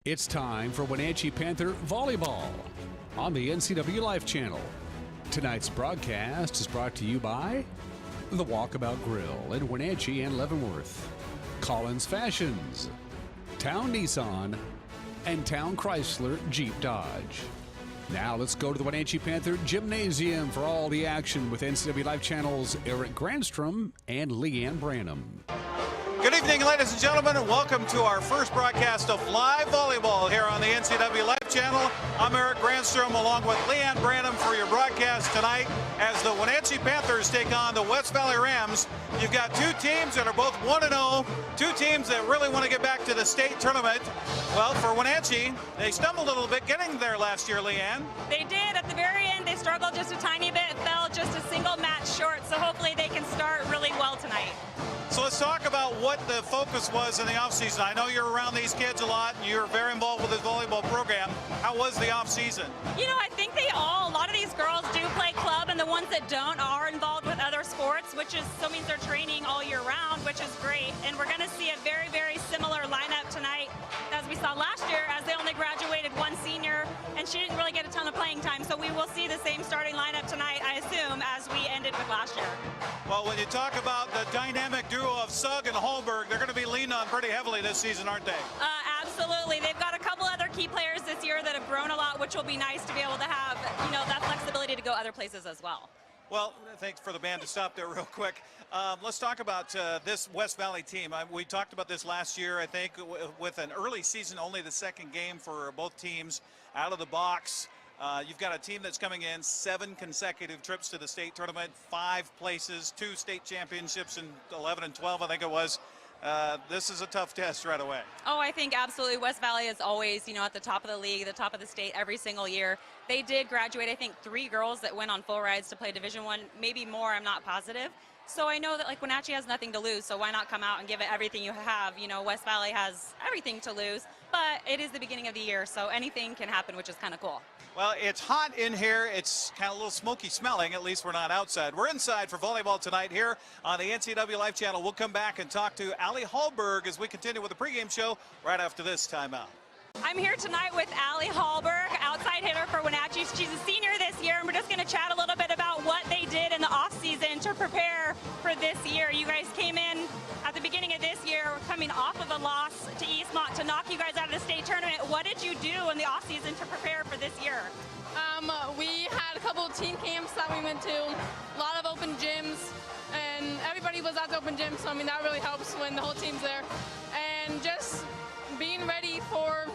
It's time for Wenatchee Panther Volleyball on the NCW Life Channel. Tonight's broadcast is brought to you by the Walkabout Grill in Wenatchee and Leavenworth, Collins Fashions, Town Nissan, and Town Chrysler Jeep Dodge. Now let's go to the Wenatchee Panther Gymnasium for all the action with NCW Life Channel's Eric Granstrom and Leanne Branham. Good evening, ladies and gentlemen, and welcome to our first broadcast of live volleyball here on the NCW Life Channel. I'm Eric Granstrom along with Leanne Branham for your broadcast tonight as the Wenatchee Panthers take on the West Valley Rams. You've got two teams that are both 1-0, two teams that really want to get back to the state tournament. Well, for Wenatchee, they stumbled a little bit getting there last year, Leanne. They did. At the very end, they struggled just a tiny bit, fell just a single match short, so hopefully they can start really well tonight. So let's talk about what the focus was in the offseason. I know you're around these kids a lot, and you're very involved with this volleyball program. How was the offseason? You know, I think a lot of these girls do play club, and the ones that don't are involved with other sports, so means they're training all year round, which is great. And we're going to see a very, very similar lineup tonight as we saw last year, as they only graduated one senior, and she didn't really get a ton of playing time. So we will see the same starting lineup tonight, I assume, as we ended with last year. Well, when you talk about the dynamic duo of Sugg and Hallberg, they're going to be leaned on pretty heavily this season, aren't they? Absolutely. They've got a couple other key players this year that have grown a lot, which will be nice to be able to have, that flexibility to go other places as well. Well, thanks for the band to stop there real quick. Let's talk about this West Valley team. We talked about this last year, I think, with an early season, only the second game for both teams out of the box. You've got a team that's coming in 7 consecutive trips to the state tournament, 5 places, 2 state championships in 11 and 12, I think it was. This is a tough test right away. Oh, I think absolutely. West Valley is always, at the top of the league, the top of the state every single year. They did graduate, I think, 3 girls that went on full rides to play Division I, maybe more, I'm not positive. So I know that Wenatchee has nothing to lose, so why not come out and give it everything you have? West Valley has everything to lose, but it is the beginning of the year, so anything can happen, which is kind of cool. Well, it's hot in here. It's kind of a little smoky smelling. At least we're not outside. We're inside for volleyball tonight here on the NCW Life Channel. We'll come back and talk to Allie Hallberg as we continue with the pregame show right after this timeout. I'm here tonight with Allie Hallberg, outside hitter for Wenatchee. She's a senior this year, and we're just going to chat a little bit about what they did in the offseason to prepare for this year. You guys came in at the beginning of this year, coming off of a loss to Eastmont to knock you guys out of the state tournament. What did you do in the offseason to prepare for this year? We had a couple of team camps that we went to, a lot of open gyms, and everybody was at the open gym, so that really helps when the whole team's there. And just being ready for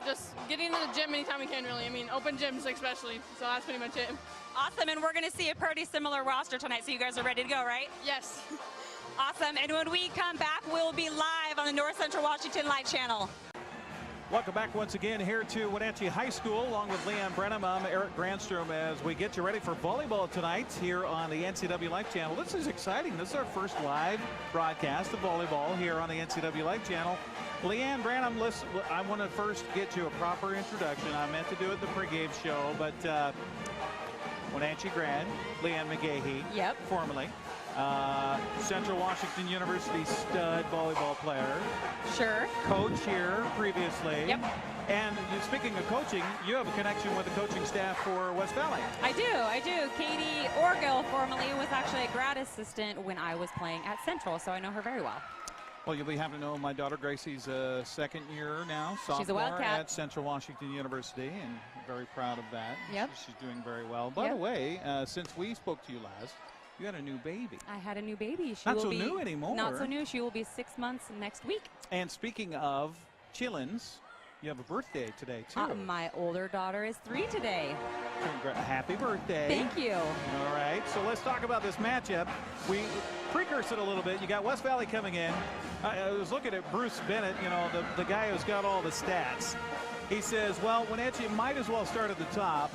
just getting to the gym anytime we can, really. Open gyms especially, so that's pretty much it. Awesome, and we're going to see a pretty similar roster tonight, so you guys are ready to go, right? Yes. Awesome, and when we come back, we'll be live on the North Central Washington Light Channel. Welcome back once again here to Wenatchee High School along with Leanne Branham. I'm Eric Granstrom as we get you ready for volleyball tonight here on the NCW Life Channel. This is exciting. This is our first live broadcast of volleyball here on the NCW Life Channel. Leanne Branham, listen, I want to first get you a proper introduction. I meant to do it the pregame show, but Wenatchee grad, Leanne McGahee, yep, formerly. Central Washington University stud volleyball player. Sure. Coach here previously. Yep. And speaking of coaching, you have a connection with the coaching staff for West Valley. I do. Katie Orgill formerly was actually a grad assistant when I was playing at Central, so I know her very well. Well, you'll be happy to know my daughter Gracie's second year now, sophomore. She's a Wildcat at Central Washington University, and very proud of that. Yep. She's doing very well. By the way, since we spoke to you last, you had a new baby. I had a new baby. Not so new anymore. Not so new. She will be 6 months next week. And speaking of chillins, you have a birthday today, too. My older daughter is 3 today. Happy birthday. Thank you. All right, so let's talk about this matchup. We precursed it a little bit. You got West Valley coming in. I was looking at Bruce Bennett, the guy who's got all the stats. He says, well, Wenatchee might as well start at the top.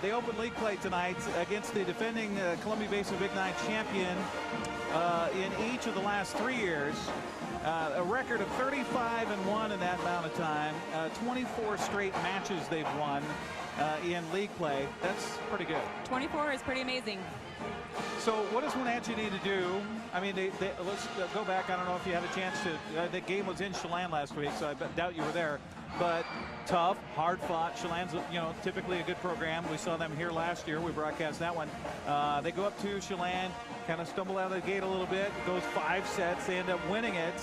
They open league play tonight against the defending Columbia Basin Big Nine champion in each of the last 3 years. A record of 35-1 in that amount of time. 24 straight matches they've won. in league play. That's pretty good. 24 is pretty amazing. So what does Wenatchee need to do? I mean, let's go back. I don't know if you had a chance to. The game was in Chelan last week, so I doubt you were there. But tough, hard fought. Chelan's, typically a good program. We saw them here last year. We broadcast that one. They go up to Chelan, kind of stumble out of the gate a little bit. Goes 5 sets. They end up winning it.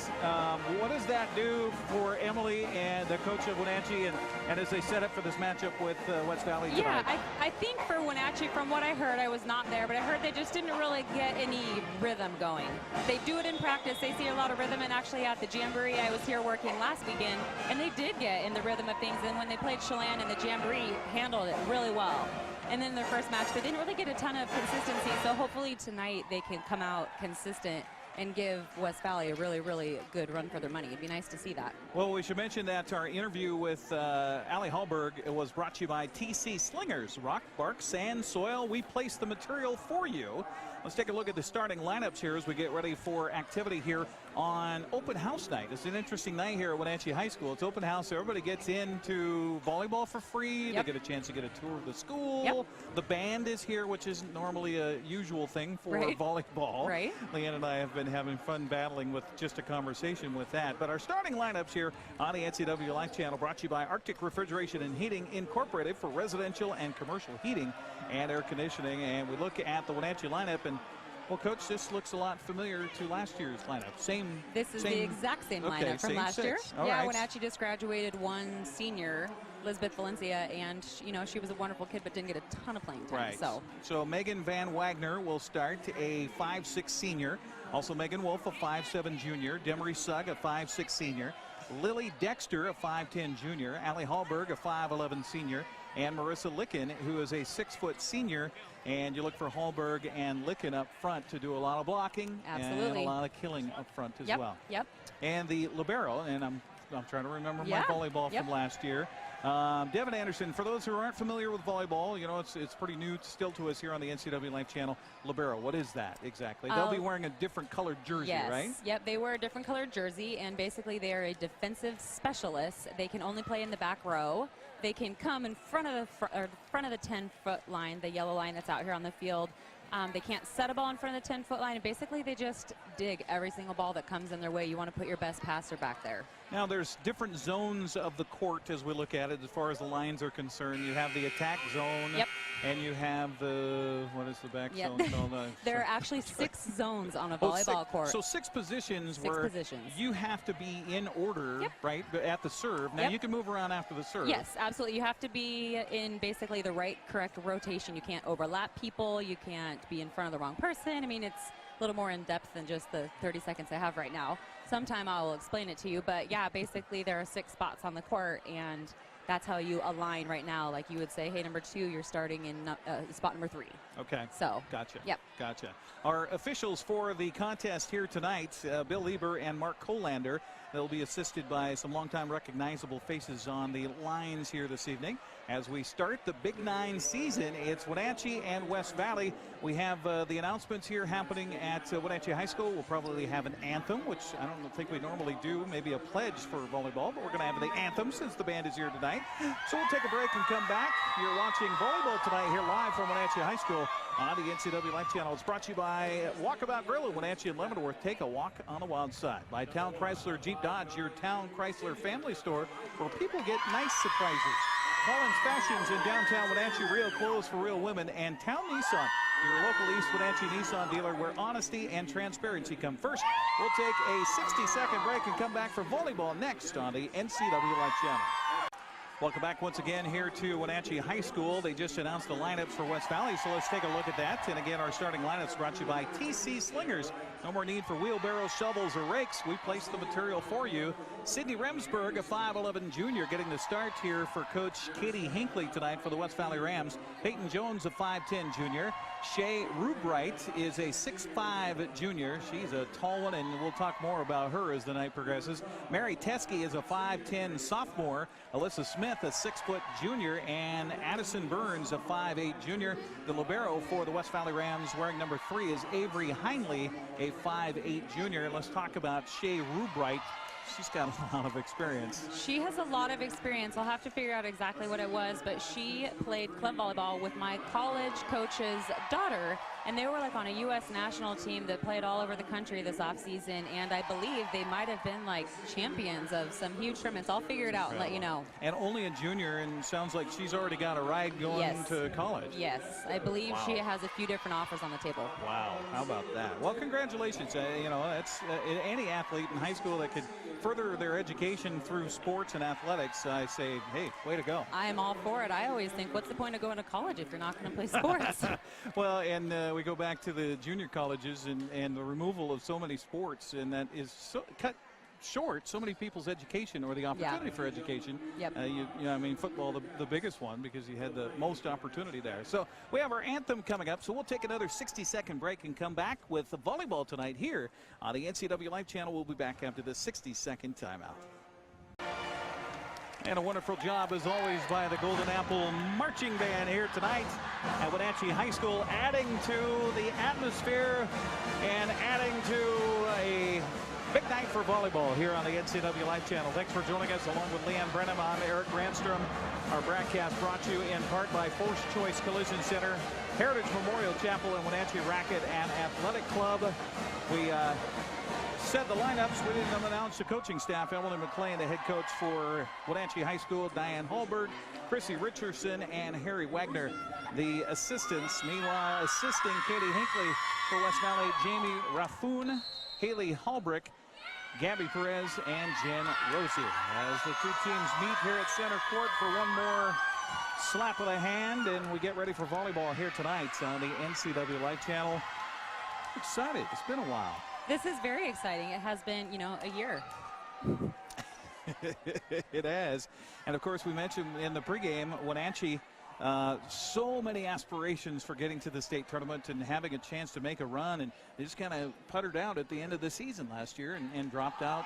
What does that do for Emily and the coach of Wenatchee, and as they set up for this matchup with West Valley tonight? Yeah, I think for Wenatchee, from what I heard, I was not there, but I heard they just didn't really get any rhythm going. They do it in practice. They see a lot of rhythm, and actually at the Jamboree, I was here working last weekend, and they did get in the rhythm of things. And when they played Chelan in the Jamboree, handled it really well. And then their first match, they didn't really get a ton of consistency. So hopefully tonight they can come out consistent and give West Valley a really, really good run for their money. It'd be nice to see that. Well, we should mention that our interview with Allie Hallberg was brought to you by TC Slingers. Rock, bark, sand, soil, we place the material for you. Let's take a look at the starting lineups here as we get ready for activity here on open house night. It's an interesting night here at Wenatchee High School. It's open house. Everybody gets into volleyball for free. Yep. They get a chance to get a tour of the school. Yep. The band is here, which isn't normally a usual thing for volleyball. Right. Leanne and I have been having fun battling with just a conversation with that. But our starting lineups here on the NCW Life Channel brought to you by Arctic Refrigeration and Heating Incorporated for residential and commercial heating and air conditioning. And we look at the Wenatchee lineup, and well, Coach, this looks a lot familiar to last year's lineup. This is the exact same lineup from last year. All yeah, right. Wenatchee just graduated one senior, Elizabeth Valencia, and she was a wonderful kid but didn't get a ton of playing time. Right. So Megan Van Wagner will start, a 5'6" senior. Also Megan Wolf, a 5'7" junior. Demery Sugg, a 5'6" senior. Lily Dexter, a 5'10" junior. Allie Hallberg, a 5'11" senior. And Marissa Licken, who is a 6-foot senior. And you look for Hallberg and Licken up front to do a lot of blocking. Absolutely. And a lot of killing up front as well. Yep. And the libero, and I'm trying to remember my volleyball from last year. Devin Anderson, for those who aren't familiar with volleyball, it's pretty new still to us here on the NCW Life Channel. Libero, what is that exactly? They'll be wearing a different colored jersey, right? Yep, they wear a different colored jersey, and basically they are a defensive specialist. They can only play in the back row. They can come in front of the 10-foot line, the yellow line that's out here on the field. They can't set a ball in front of the 10-foot line, and basically they just dig every single ball that comes in their way. You want to put your best passer back there. Now there's different zones of the court as we look at it as far as the lines are concerned. You have the attack zone, and you have the, what is the back zone called? There are actually 6 zones on a volleyball court. So 6 positions where you have to be in order, right, at the serve. Now you can move around after the serve. Yes, absolutely. You have to be in basically the correct rotation. You can't overlap people. You can't be in front of the wrong person. I mean, it's a little more in depth than just the 30 seconds I have right now. Sometime I will explain it to you, but yeah, basically there are 6 spots on the court, and that's how you align right now. Like you would say, hey, number 2, you're starting in spot number 3. Okay. So. Gotcha. Yep. Gotcha. Our officials for the contest here tonight, Bill Lieber and Mark Colander. They'll be assisted by some longtime recognizable faces on the lines here this evening. As we start the Big 9 season, it's Wenatchee and West Valley. We have the announcements here happening at Wenatchee High School. We'll probably have an anthem, which I don't think we normally do, maybe a pledge for volleyball, but we're going to have the anthem since the band is here tonight. So we'll take a break and come back. You're watching volleyball tonight here live from Wenatchee High School on the NCW Life Channel. It's brought to you by Walkabout Grill in Wenatchee and Leavenworth. Take a walk on the wild side. By Town Chrysler Jeep Dodge, your Town Chrysler family store where people get nice surprises. Collins Fashions in downtown Wenatchee, real clothes for real women. And Town Nissan, your local East Wenatchee Nissan dealer where honesty and transparency come first. We'll take a 60-second break and come back for volleyball next on the NCW Life Channel. Welcome back once again here to Wenatchee High School. They just announced the lineups for West Valley, so let's take a look at that. And again, our starting lineups brought to you by TC Slingers. No more need for wheelbarrows, shovels, or rakes. We place the material for you. Sydney Remsburg, a 5'11" junior, getting the start here for Coach Katie Hinckley tonight for the West Valley Rams. Peyton Jones, a 5'10" junior. Shay Rubright is a 6'5" junior. She's a tall one, and we'll talk more about her as the night progresses. Mary Teskey is a 5'10" sophomore. Alyssa Smith, a 6-foot junior, and Addison Burns, a 5'8" junior. The libero for the West Valley Rams wearing number 3 is Avery Heinley, a 5'8" junior. And let's talk about Shay Rubright. she's got a lot of experience. She has a lot of experience. I'll have to figure out exactly what it was, but she played club volleyball with my college coach's daughter, and they were like on a U.S. national team that played all over the country this offseason, and I believe they might have been like champions of some huge tournaments. I'll figure it out and let you know. And only a junior, and sounds like she's already got a ride going to college. Yes, I believe she has a few different offers on the table. Wow, how about that? Well, congratulations. You know, that's any athlete in high school that could further their education through sports and athletics. I say, hey, way to go. I am all for it. I always think, what's the point of going to college if you're not going to play sports? Well, and we go back to the junior colleges and the removal of so many sports, and that is cut short so many people's education or the opportunity for education. Yep. I mean, football, the biggest one, because you had the most opportunity there. So we have our anthem coming up, so we'll take another 60-second break and come back with the volleyball tonight here on the NCW Life Channel. We'll be back after the 60-second timeout. And a wonderful job, as always, by the Golden Apple Marching Band here tonight at Wenatchee High School, adding to the atmosphere and adding to a big night for volleyball here on the NCW Life Channel. Thanks for joining us. Along with Leanne Brenham, I'm Eric Grandstrom. Our broadcast brought to you in part by Force Choice Collision Center, Heritage Memorial Chapel, and Wenatchee Racket and Athletic Club. We said the lineups. We didn't announce the coaching staff. Emily McLean, the head coach for Wenatchee High School, Diane Hallberg, Chrissy Richardson, and Harry Wagner, the assistants. Meanwhile, assisting Katie Hinckley for West Valley, Jamie Raffoon, Haley Hallbrick, Gabby Perez, and Jen Rosie, as the two teams meet here at center court for one more slap of the hand, and we get ready for volleyball here tonight on the NCW Life Channel. Excited. It's been a while. This is very exciting. It has been, a year. It has. And of course, we mentioned in the pregame, Wenatchee, so many aspirations for getting to the state tournament and having a chance to make a run, and they just kind of puttered out at the end of the season last year and dropped out,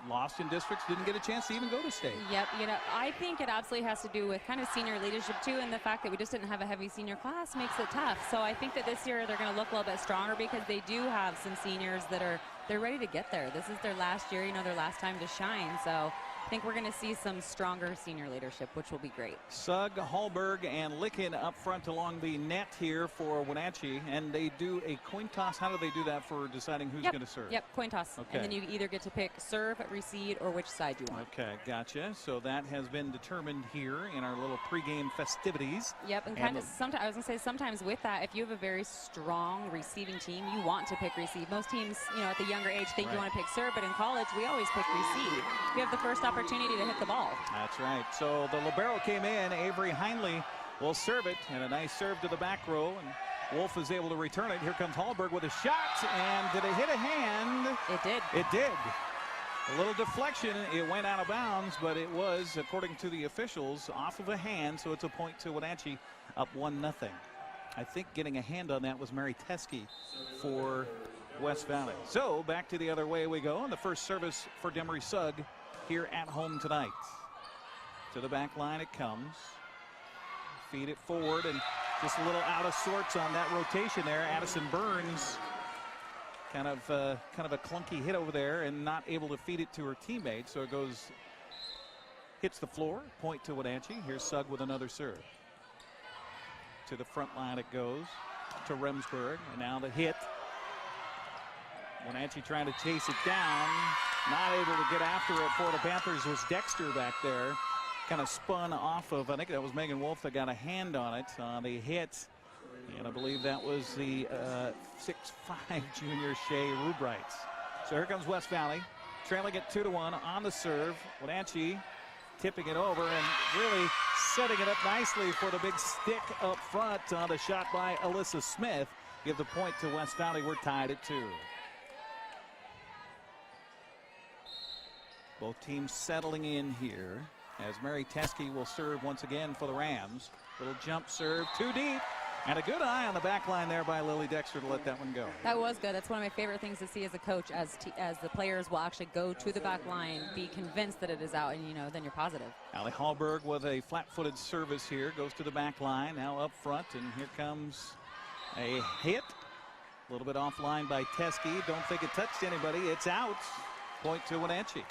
lost in districts, didn't get a chance to even go to state. Yep, I think it absolutely has to do with kind of senior leadership too, and the fact that we just didn't have a heavy senior class makes it tough. So I think that this year they're going to look a little bit stronger because they do have some seniors that they're ready to get there. This is their last year, their last time to shine. So I think we're going to see some stronger senior leadership, which will be great. Sugg, Hallberg, and Licken up front along the net here for Wenatchee, and they do a coin toss. How do they do that for deciding who's going to serve? Yep, coin toss. Okay. And then you either get to pick serve, recede, or which side you want. Okay, gotcha. So that has been determined here in our little pregame festivities. Yep, and kind of sometimes, I was going to say, sometimes with that, if you have a very strong receiving team, you want to pick receive. Most teams, at the younger age think you want to pick serve, but in college, we always pick receive. You have the first opportunity to hit the ball. That's right. So the libero came in. Avery Heinley will serve it, and a nice serve to the back row, and Wolf is able to return it. Here comes Hallberg with a shot, and did it hit a hand? It did. It did. A little deflection. It went out of bounds, but it was, according to the officials, off of a hand, so it's a point to Wenatchee, up 1-0. I think getting a hand on that was Mary Teskey for West Valley. So back to the other way we go, and the first service for Demery Sugg here at home tonight. To the back line it comes. Feed it forward, and just a little out of sorts on that rotation there. Addison Burns kind of a clunky hit over there and not able to feed it to her teammate. So it goes, hits the floor, point to Wenatchee. Here's Sugg with another serve. To the front line it goes to Remsburg, and now the hit. Wenatchee trying to chase it down, not able to get after it for the Panthers was Dexter back there. Kind of spun off of, I think that was Megan Wolf that got a hand on it on the hit. And I believe that was the 6'5" junior Shea Rubright. So here comes West Valley, trailing it 2-1 on the serve. Wenatchee tipping it over and really setting it up nicely for the big stick up front on the shot by Alyssa Smith. Give the point to West Valley. We're tied at 2. Both teams settling in here as Mary Teskey will serve once again for the Rams. Little jump serve, too deep. And a good eye on the back line there by Lily Dexter to let that one go. That was good. That's one of my favorite things to see as a coach, as the players will actually go to the back line, be convinced that it is out, and then you're positive. Allie Hallberg with a flat-footed service here, goes to the back line, now up front, and here comes a hit. A little bit offline by Teskey. Don't think it touched anybody. It's out. Point to Wenatchee.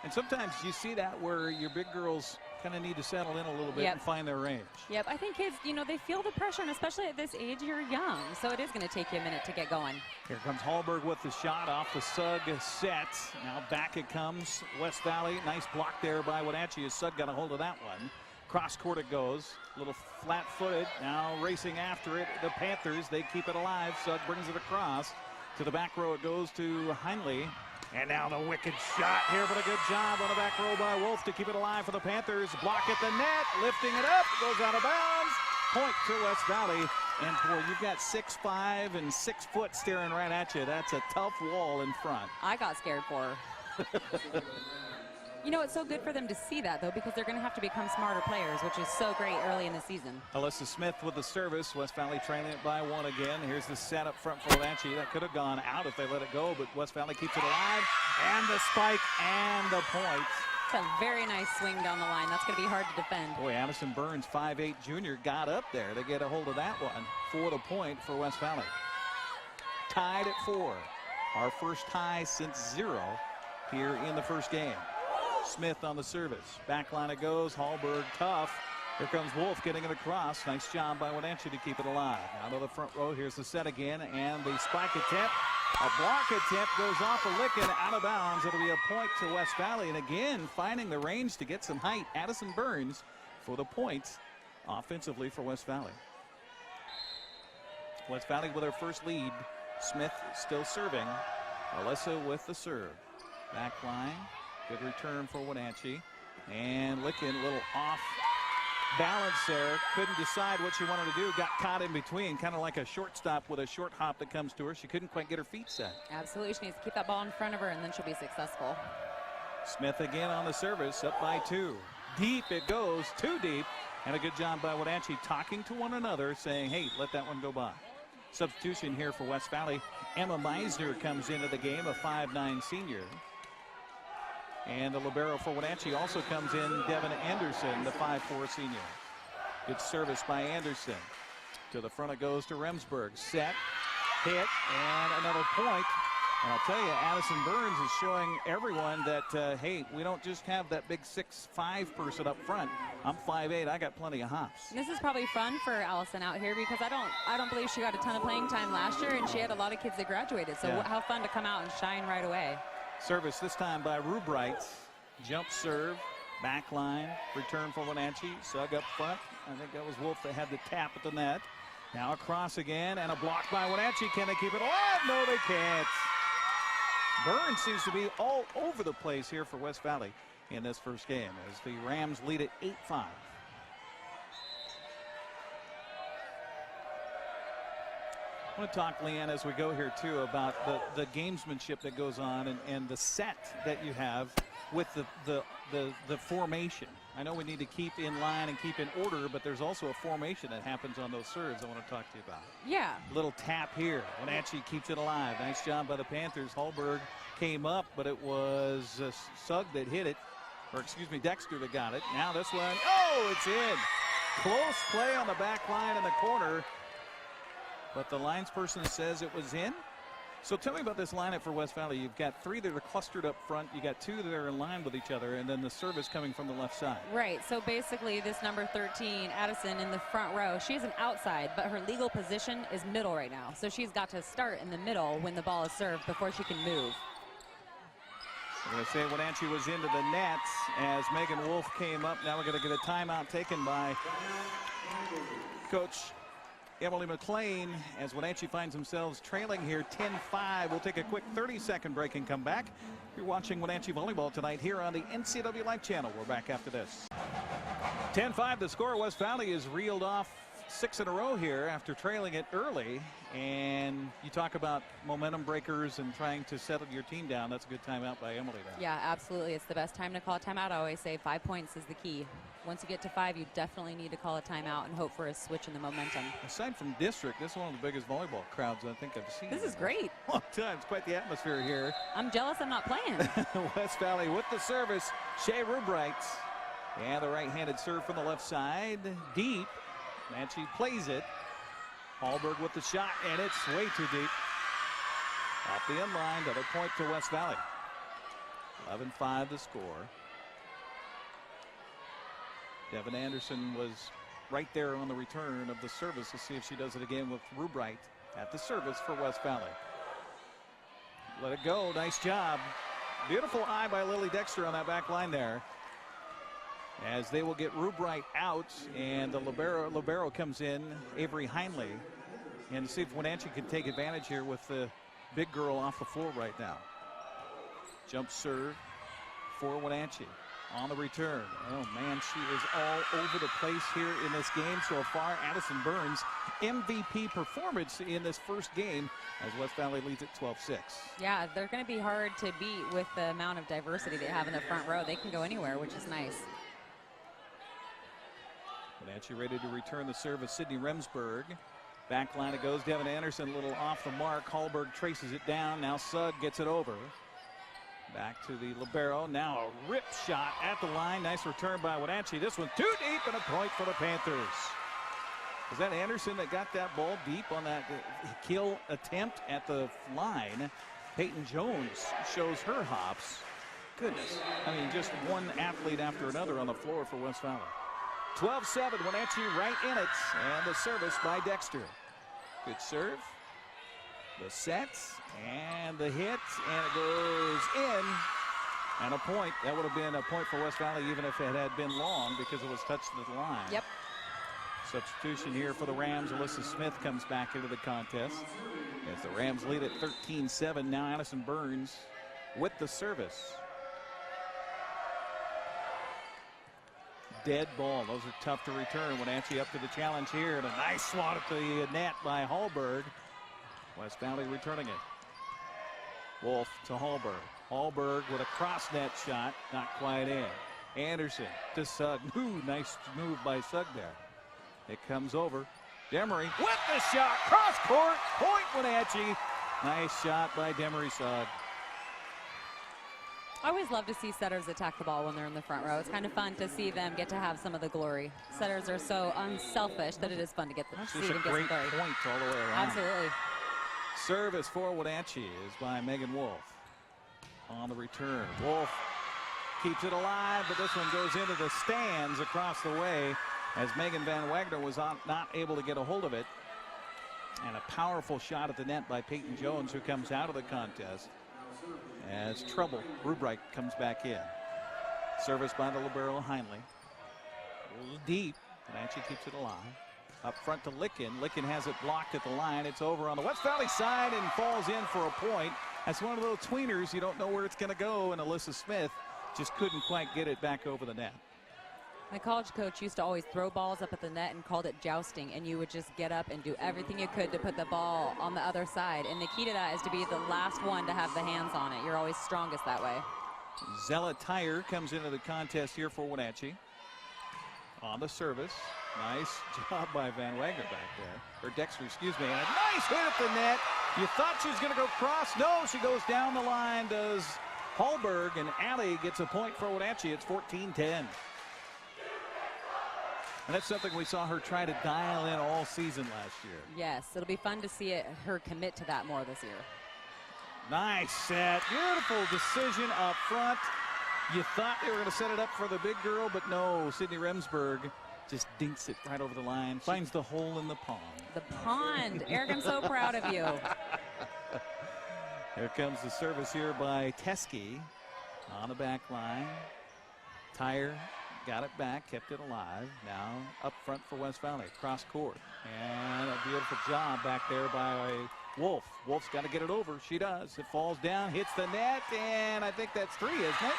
And sometimes you see that where your big girls kind of need to settle in a little bit and find their range. Yep, I think kids, you know, they feel the pressure, and especially at this age, you're young, so it is going to take you a minute to get going. Here comes Hallberg with the shot off the Sugg set. Now back it comes. West Valley, nice block there by Wenatchee as Sugg got a hold of that one. Cross court it goes, a little flat-footed, now racing after it. The Panthers, they keep it alive. Sugg brings it across. To the back row it goes to Heinle. And now the wicked shot here, but a good job on the back row by Wolf to keep it alive for the Panthers. Block at the net, lifting it up, goes out of bounds. Point to West Valley. And boy, you've got 6'5" and 6 foot staring right at you. That's a tough wall in front. I got scared for her. You know, it's so good for them to see that, though, because they're going to have to become smarter players, which is so great early in the season. Alyssa Smith with the service. West Valley trailing it by 1 again. Here's the set up front for Wenatchee. That could have gone out if they let it go, but West Valley keeps it alive. And the spike and the point. It's a very nice swing down the line. That's going to be hard to defend. Boy, Addison Burns, 5'8" junior, got up there to get a hold of that one for the point for West Valley. Tied at 4. Our first tie since 0 here in the first game. Smith on the service. Back line it goes. Hallberg tough. Here comes Wolf getting it across. Nice job by Wenatchee to keep it alive. Out of the front row. Here's the set again. And the spike attempt. A block attempt goes off a lick and out of bounds. It'll be a point to West Valley. And again, finding the range to get some height. Addison Burns for the point offensively for West Valley. West Valley with their first lead. Smith still serving. Alyssa with the serve. Back line. Good return for Wenatchee. And Licken, a little off balance there. Couldn't decide what she wanted to do. Got caught in between, kind of like a shortstop with a short hop that comes to her. She couldn't quite get her feet set. Absolutely. She needs to keep that ball in front of her, and then she'll be successful. Smith again on the service, up by 2. Deep it goes, too deep. And a good job by Wenatchee talking to one another, saying, hey, let that one go by. Substitution here for West Valley. Emma Meisner comes into the game, a 5'9" senior. And the libero for Wenatchee also comes in, Devin Anderson, the 5'4" senior. Good service by Anderson. To the front it goes to Remsburg. Set, hit, and another point. And I'll tell you, Addison Burns is showing everyone that, hey, we don't just have that big 6'5" person up front. I'm 5'8", I got plenty of hops. This is probably fun for Allison out here because I don't believe she got a ton of playing time last year, and she had a lot of kids that graduated. So how fun to come out and shine right away. Service this time by Rubright. Jump serve, back line, return for Wenatchee. Sugg up front. I think that was Wolf that had the tap at the net. Now across again, and a block by Wenatchee. Can they keep it alive? No, they can't. Burns seems to be all over the place here for West Valley in this first game as the Rams lead at 8-5. I want to talk, Leanne, as we go here, too, about the gamesmanship that goes on and the set that you have with the formation. I know we need to keep in line and keep in order, but there's also a formation that happens on those serves I want to talk to you about. Yeah. Little tap here. Wenatchee keeps it alive. Nice job by the Panthers. Hallberg came up, but it was Sugg that hit it. Or, excuse me, Dexter that got it. Now this one. Oh, it's in. Close play on the back line in the corner. But the linesperson says it was in. So tell me about this lineup for West Valley. You've got 3 that are clustered up front. You got 2 that are in line with each other, and then the service coming from the left side. Right. So basically, this number 13, Addison, in the front row, she's an outside, but her legal position is middle right now. So she's got to start in the middle when the ball is served before she can move. I'm going to say Wenatchee was into the net as Megan Wolf came up. Now we're going to get a timeout taken by Coach Emily McLean as Wenatchee finds themselves trailing here 10-5. We'll take a quick 30-second break and come back. You're watching Wenatchee Volleyball tonight here on the NCW Life Channel. We're back after this. 10-5 the score. West Valley is reeled off 6 in a row here after trailing it early. And you talk about momentum breakers and trying to settle your team down. That's a good timeout by Emily there. Yeah, absolutely. It's the best time to call a timeout. I always say 5 points is the key. Once you get to 5, you definitely need to call a timeout and hope for a switch in the momentum. Aside from district, this is one of the biggest volleyball crowds I think I've seen. This is great. Long time. It's quite the atmosphere here. I'm jealous I'm not playing. West Valley with the service. Shea Rubright. And the right-handed serve from the left side. Deep. Wenatchee plays it. Hallberg with the shot, and it's way too deep. Off the end line, another point to West Valley. 11-5 the score. Devin Anderson was right there on the return of the service. Let's see if she does it again with Rubright at the service for West Valley. Let it go. Nice job. Beautiful eye by Lily Dexter on that back line there. As they will get Rubright out, and the libero comes in, Avery Heinley. And see if Wenatchee can take advantage here with the big girl off the floor right now. Jump serve for Wenatchee. On the return. Oh, man, she is all over the place here in this game so far. Addison Burns, MVP performance in this first game as West Valley leads at 12-6. Yeah, they're going to be hard to beat with the amount of diversity they have in the front row. They can go anywhere, which is nice. Wenatchee ready to return the service. Sydney Remsburg. Back line it goes. Devin Anderson a little off the mark. Hallberg traces it down. Now Sugg gets it over. Back to the libero. Now a rip shot at the line. Nice return by Wenatchee. This one too deep and a point for the Panthers. Was that Anderson that got that ball deep on that kill attempt at the line? Peyton Jones shows her hops. Goodness. I mean, just one athlete after another on the floor for West Valley. 12-7, Wenatchee right in it. And the service by Dexter. Good serve. The sets and the hit, and it goes in. And a point. That would have been a point for West Valley even if it had been long because it was touched at the line. Yep. Substitution here for the Rams. Alyssa Smith comes back into the contest as the Rams lead at 13-7. Now Addison Burns with the service. Dead ball. Those are tough to return. Wenatchee up to the challenge here. And a nice swat at the net by Hallberg. West Valley returning it. Wolf to Hallberg. Hallberg with a cross net shot. Not quite in. Anderson to Sugg. Ooh, nice move by Sugg there. It comes over. Demery with the shot. Cross court. Point Wenatchee. Nice shot by Demery Sugg. I always love to see setters attack the ball when they're in the front row. It's kind of fun to see them get to have some of the glory. Setters are so unselfish that it is fun to get That's see just them a get great some glory. point all the way around. Absolutely. Service for Wenatchee is by Megan Wolf. On the return, Wolf keeps it alive, but this one goes into the stands across the way as Megan Van Wagner was not able to get a hold of it. And a powerful shot at the net by Peyton Jones, who comes out of the contest. As trouble, Rubright comes back in. Service by the libero Heinley. A little deep. Wenatchee keeps it alive. Up front to Licken. Licken has it blocked at the line. It's over on the West Valley side and falls in for a point. That's one of those tweeners. You don't know where it's going to go, and Alyssa Smith just couldn't quite get it back over the net. My college coach used to always throw balls up at the net and called it jousting, and you would just get up and do everything you could to put the ball on the other side. And the key to that is to be the last one to have the hands on it. You're always strongest that way. Zella Tyre comes into the contest here for Wenatchee. On the service. Nice job by Van Wagner back there. Or Dexter, excuse me. And a nice hit at the net. You thought she was going to go cross. No, she goes down the line, does Hallberg, and Allie gets a point for Wenatchee. It's 14-10. And that's something we saw her try to dial in all season last year. Yes, it'll be fun to see her commit to that more this year. Nice set. Beautiful decision up front. You thought they were going to set it up for the big girl, but no. Sydney Remsburg just dinks it right over the line. Finds the hole in the pond. The pond. Eric, I'm so proud of you. Here comes the service here by Teskey on the back line. Tyre got it back, kept it alive. Now up front for West Valley, cross court. And a beautiful job back there by Wolf. Wolf's got to get it over. She does. It falls down, hits the net, and I think that's 3, isn't it?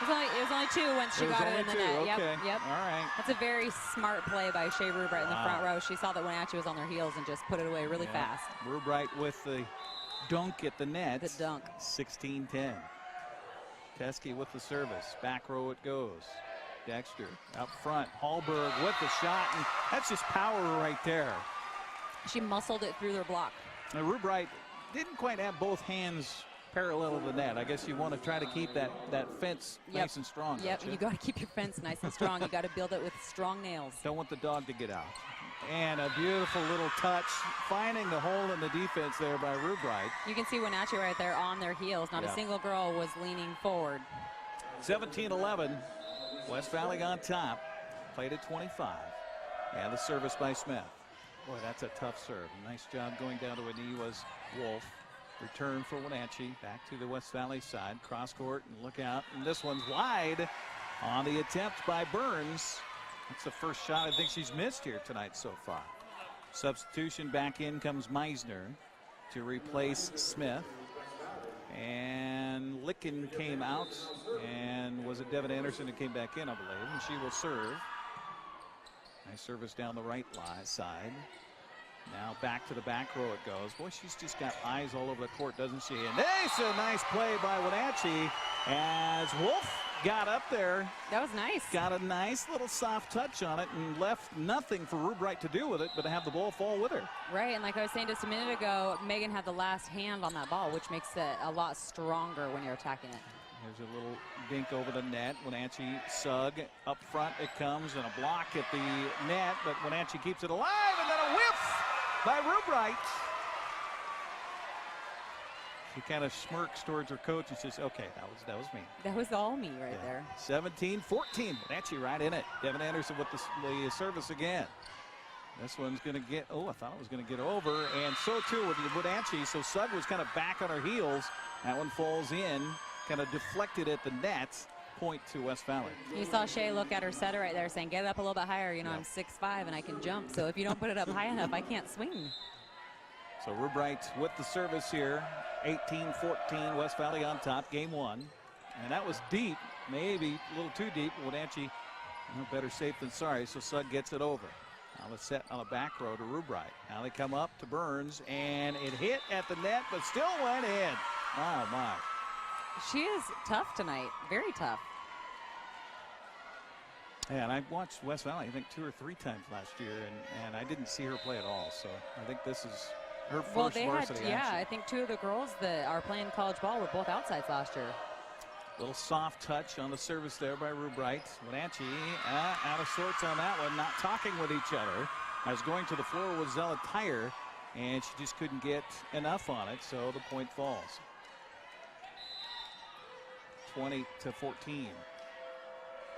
It was only 2 once she got it in the net. Okay. Yep. All right. That's a very smart play by Shea Rubright in the front row. She saw that Wenatchee was on their heels and just put it away really fast. Rubright with the dunk at the net. The dunk. 16-10. Teskey with the service. Back row it goes. Dexter up front. Hallberg with the shot, and that's just power right there. She muscled it through their block. Now, Rubright didn't quite have both hands parallel to the net. I guess you want to try to keep that fence nice and strong. Yep, you got to keep your fence nice and strong. You got to build it with strong nails. Don't want the dog to get out. And a beautiful little touch, finding the hole in the defense there by Rubright. You can see Wenatchee right there on their heels. Not a single girl was leaning forward. 17-11. West Valley on top. Played at 25. And the service by Smith. Boy, that's a tough serve. Nice job going down to a knee was Wolf. Return for Wenatchee. Back to the West Valley side. Cross court and look out. And this one's wide on the attempt by Burns. That's the first shot I think she's missed here tonight so far. Substitution back in comes Meisner to replace Smith. And Licken came out. And was it Devin Anderson who came back in, I believe. And she will serve. Nice service down the right side. Now back to the back row it goes. Boy, she's just got eyes all over the court, doesn't she? And there's a nice play by Wenatchee as Wolf got up there. That was nice. Got a nice little soft touch on it and left nothing for Rubright to do with it but to have the ball fall with her. Right, and like I was saying just a minute ago, Megan had the last hand on that ball, which makes it a lot stronger when you're attacking it. There's a little dink over the net. Wenatchee Sugg up front it comes, and a block at the net, but Wenatchee keeps it alive, and then a whiff by Rubright. She kind of smirks towards her coach and says, okay, that was me. That was all me right there. 17-14. Wenatchee right in it. Devin Anderson with the service again. This one's going to get, I thought it was going to get over, and so too with Wenatchee. So Sugg was kind of back on her heels. That one falls in, kind of deflected at the net. Point to West Valley. You saw Shay look at her setter right there saying, get it up a little bit higher. You know, I'm 6'5" and I can jump. So if you don't put it up high enough, I can't swing. So Rubright with the service here. 18-14, West Valley on top, game one. And that was deep, maybe a little too deep. Wenatchee, better safe than sorry, so Sugg gets it over. Now the set on the back row to Rubright. Now they come up to Burns, and it hit at the net, but still went in. Oh, my. She is tough tonight, very tough. Yeah, and I watched West Valley, I think 2 or 3 times last year, and I didn't see her play at all. So I think this is her first varsity action. I think 2 of the girls that are playing college ball were both outsides last year. Little soft touch on the service there by Rubright. Wenatchee out of sorts on that one, not talking with each other. I was going to the floor with Zella Tyer, and she just couldn't get enough on it, so the point falls. 20-14.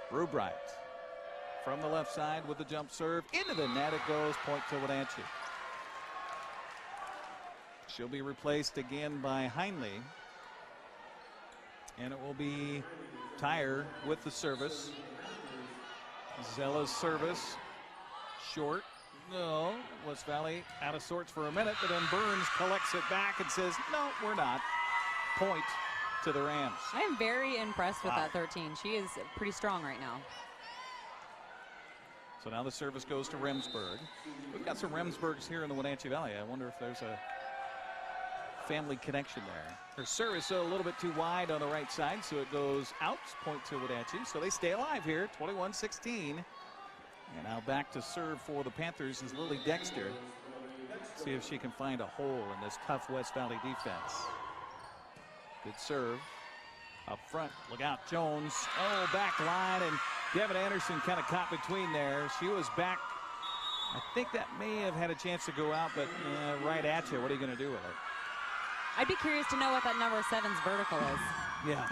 Rubright from the left side with the jump serve. Into the net it goes, point to Wenatchee. She'll be replaced again by Heinley. And it will be Tyer with the service. Zella's service. Short. No. West Valley out of sorts for a minute, but then Burns collects it back and says, no, we're not. Point to the Rams. I am very impressed with that 13. She is pretty strong right now. So now the service goes to Remsburg. We've got some Remsburgs here in the Wenatchee Valley. I wonder if there's a family connection there. Her service a little bit too wide on the right side, so it goes out, point to Wenatchee. So they stay alive here, 21-16. And now back to serve for the Panthers is Lily Dexter. See if she can find a hole in this tough West Valley defense. Good serve. Up front, look out, Jones. Oh, back line, and Devin Anderson kind of caught between there. She was back. I think that may have had a chance to go out, but right at you. What are you going to do with it? I'd be curious to know what that number 7's vertical is. Yeah.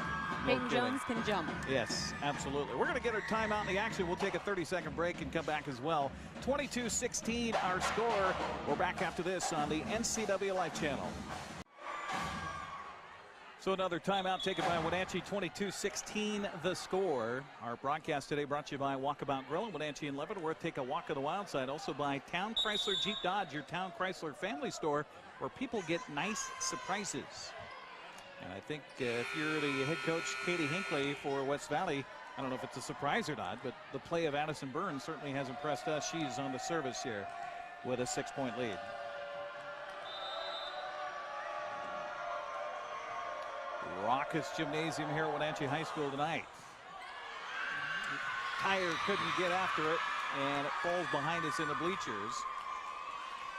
Peyton Jones can jump. Yes, absolutely. We're going to get our timeout in the action. We'll take a 30-second break and come back as well. 22-16 our score. We're back after this on the NCW Life Channel. So another timeout taken by Wenatchee, 22-16 the score. Our broadcast today brought to you by Walkabout Grill in Wenatchee and Leavenworth. Take a walk to the wild side. Also by Town Chrysler Jeep Dodge, your Town Chrysler family store where people get nice surprises. And I think if you're the head coach, Katie Hinckley, for West Valley, I don't know if it's a surprise or not, but the play of Addison Burns certainly has impressed us. She's on the service here with a 6-point lead. Raucous gymnasium here at Wenatchee High School tonight. Tyer couldn't get after it, and it falls behind us in the bleachers.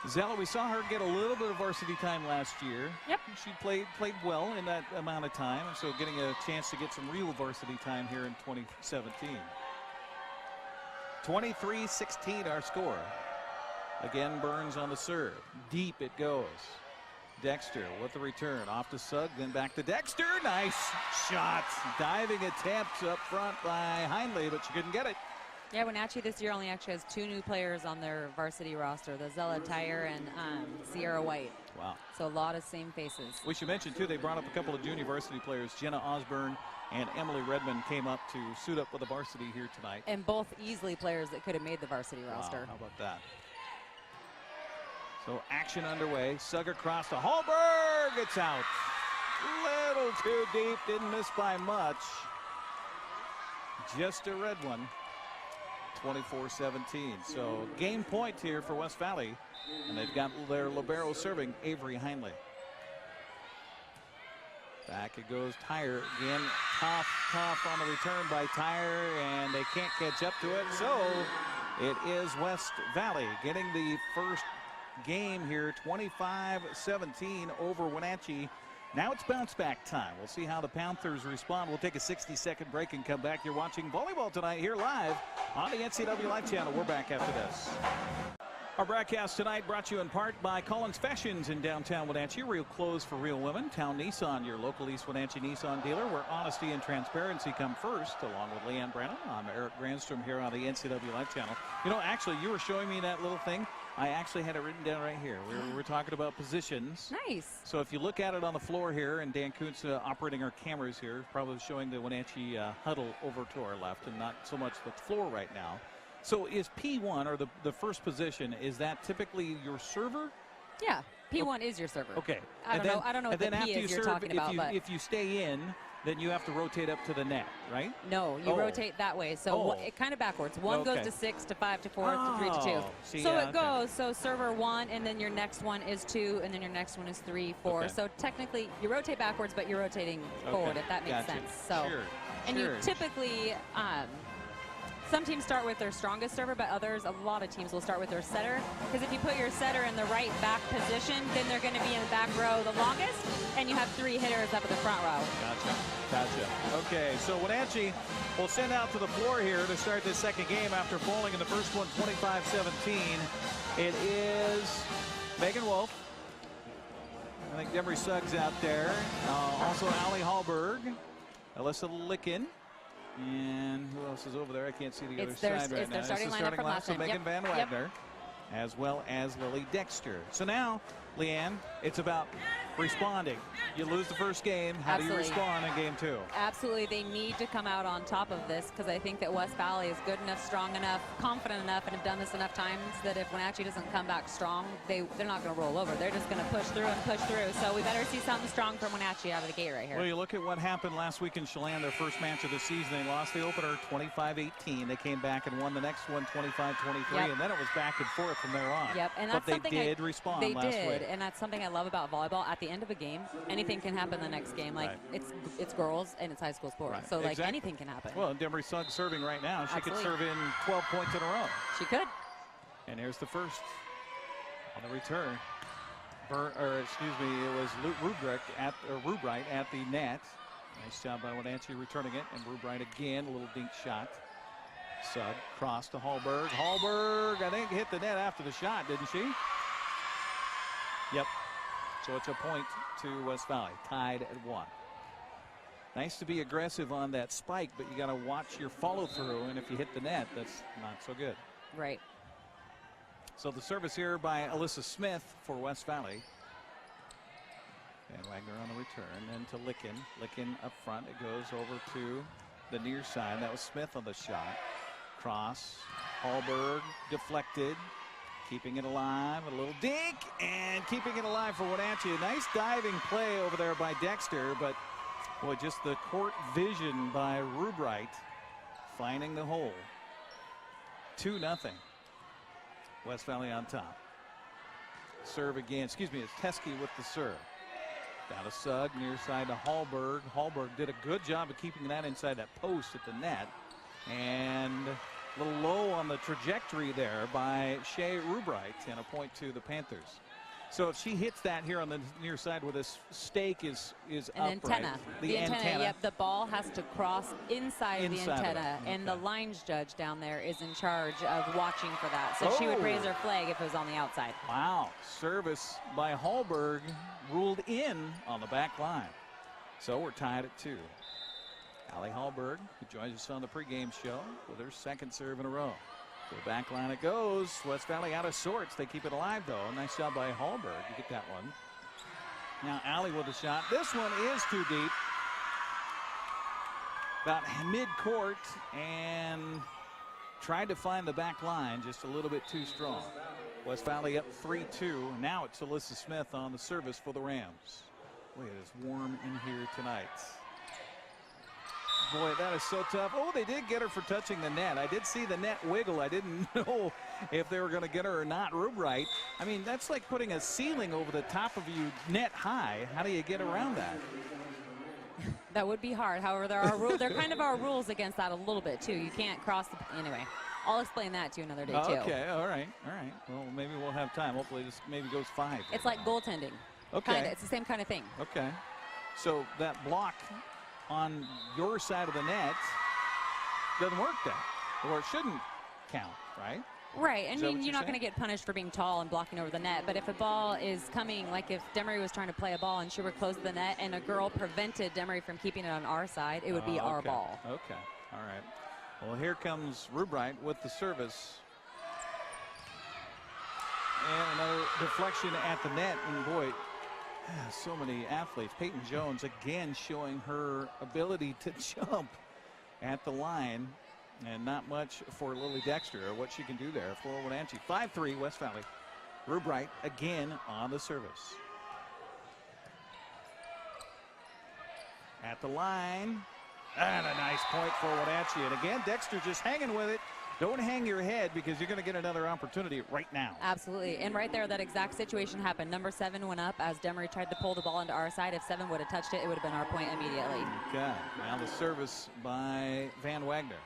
Zella, we saw her get a little bit of varsity time last year. Yep. She played well in that amount of time, and so getting a chance to get some real varsity time here in 2017. 23-16 our score. Again, Burns on the serve. Deep it goes. Dexter with the return. Off to Sugg, then back to Dexter. Nice shot. Diving attempt up front by Hindley, but she couldn't get it. Yeah, Wenatchee this year only actually has 2 new players on their varsity roster, the Zella Tyre and Sierra White. Wow. So a lot of same faces. We should mention, too, they brought up a couple of junior varsity players. Jenna Osborne and Emily Redmond came up to suit up with the varsity here tonight. And both easily players that could have made the varsity roster. Wow, how about that? So action underway. Sugg across to Hallberg. It's out. Little too deep. Didn't miss by much. Just a red one. 24-17. So game point here for West Valley. And they've got their libero serving, Avery Hindley. Back it goes, Tyre again. Tough on the return by Tyre, and they can't catch up to it. So it is West Valley getting the first game here, 25-17 over Wenatchee. Now it's bounce back time. We'll see how the Panthers respond. We'll take a 60-second break and come back. You're watching volleyball tonight here live on the NCW Live channel. We're back after this. Our broadcast tonight brought to you in part by Collins Fashions in downtown Wenatchee. Real clothes for real women. Town Nissan, your local East Wenatchee Nissan dealer, where honesty and transparency come first. Along with Leanne Branham, I'm Eric Grandstrom here on the NCW Live channel. You know, actually, you were showing me that little thing. I actually had it written down right here. We were talking about positions. Nice. So if you look at it on the floor here, and Dan Kuntz operating our cameras here, probably showing the Wenatchee huddle over to our left and not so much the floor right now. So is P1, or the first position, is that typically your server? Yeah, P1 is your server. Okay. I don't know what the P is you're talking about. But if you stay in, then you have to rotate up to the net, right? No, you rotate that way. So it kind of backwards. One goes to 6 to 5 to 4 to 3 to 2. So it goes. So server 1, and then your next one is 2, and then your next one is 3, 4. So technically you rotate backwards, but you're rotating forward, if that makes sense. So, and you typically. Some teams start with their strongest server, but a lot of teams will start with their setter. Because if you put your setter in the right back position, then they're going to be in the back row the longest, and you have 3 hitters up at the front row. Gotcha. Okay, so Wenatchee will send out to the floor here to start this second game after falling in the first one, 25-17. It is Megan Wolf. I think Demery Suggs out there. Also Allie Hallberg, Alyssa Licken. And who else is over there? I can't see the other side right now. It's their starting lineup from last time. Megan Van Wagner, as well as Lily Dexter. So now, Leanne, it's about responding. You lose the first game. How do you respond in game 2? Absolutely. They need to come out on top of this, because I think that West Valley is good enough, strong enough, confident enough, and have done this enough times that if Wenatchee doesn't come back strong, they're not going to roll over. They're just going to push through and push through. So we better see something strong from Wenatchee out of the gate right here. Well, you look at what happened last week in Chelan, their first match of the season. They lost the opener 25-18. They came back and won the next one 25-23, and then it was back and forth from there on. And that's but they did respond last week. They did, and that's something I love about volleyball. At the end of a game, anything can happen the next game. Like it's girls and it's high school sports, so like anything can happen. Well, Demery Suggs serving right now. She could serve in 12 points in a row. She could. And here's the first on the return. It was Rubright at the net. Nice job by Wenatchee returning it, and Rubright again, a little dink shot. Sugg cross to Hallberg. Hallberg, I think, hit the net after the shot, didn't she? Yep. So it's a point to West Valley, tied at 1. Nice to be aggressive on that spike, but you got to watch your follow through, and if you hit the net, that's not so good. Right. So the service here by Alyssa Smith for West Valley. And Wagner on the return, then to Licken. Licken up front. It goes over to the near side. That was Smith on the shot. Cross. Hallberg deflected. Keeping it alive, a little dink, and keeping it alive for Wenatchee. A nice diving play over there by Dexter, but boy, just the court vision by Rubright finding the hole. 2-0. West Valley on top. Serve again. Excuse me, it's Teskey with the serve. Down to Sugg, near side to Hallberg. Hallberg did a good job of keeping that inside that post at the net. And a little low on the trajectory there by Shea Rubright, and a point to the Panthers. So if she hits that here on the near side where this stake is An upright, antenna. the antenna. Yep, the ball has to cross inside the Inside of it. antenna, and the Okay. lines judge down there is in charge of watching for that. So she would Oh. raise her flag if it was on the outside. Wow, service by Hallberg ruled in on the back line. So we're tied at 2. Allie Hallberg, who joins us on the pregame show with her second serve in a row. To the back line it goes. West Valley out of sorts. They keep it alive, though. Nice job by Hallberg to get that one. Now Allie with a shot. This one is too deep. About mid-court, and tried to find the back line, just a little bit too strong. West Valley up 3-2. Now it's Alyssa Smith on the service for the Rams. Boy, it is warm in here tonight. Boy, that is so tough. Oh, they did get her for touching the net. I did see the net wiggle. I didn't know if they were going to get her or not. Rubright, I mean, that's like putting a ceiling over the top of you net high. How do you get around that? That would be hard. However, there are rules. There kind of are rules against that a little bit too. You can't cross the. Anyway, I'll explain that to you another day too. Okay, all right. Well, maybe we'll have time. Hopefully, this maybe goes 5. It's like goaltending. Okay. Kinda, it's the same kind of thing. Okay. So that block on your side of the net doesn't work then, or it shouldn't count, right? Right. I Is that mean, what you're not going to get punished for being tall and blocking over the net, but if a ball is coming, like if Demery was trying to play a ball and she were close to the net and a girl prevented Demery from keeping it on our side, it would be our Okay. ball. Okay. All right. Well, here comes Rubright with the service. And another deflection at the net, and boy, so many athletes. Peyton Jones again showing her ability to jump at the line, and not much for Lily Dexter or what she can do there for Wenatchee. 5-3 West Valley. Rubright again on the service. At the line, and a nice point for Wenatchee. And again, Dexter just hanging with it. Don't hang your head, because you're going to get another opportunity right now. Absolutely. And right there, that exact situation happened. Number 7 went up as Demery tried to pull the ball into our side. If 7 would have touched it, it would have been our point immediately. Okay. Now the service by Van Wagner.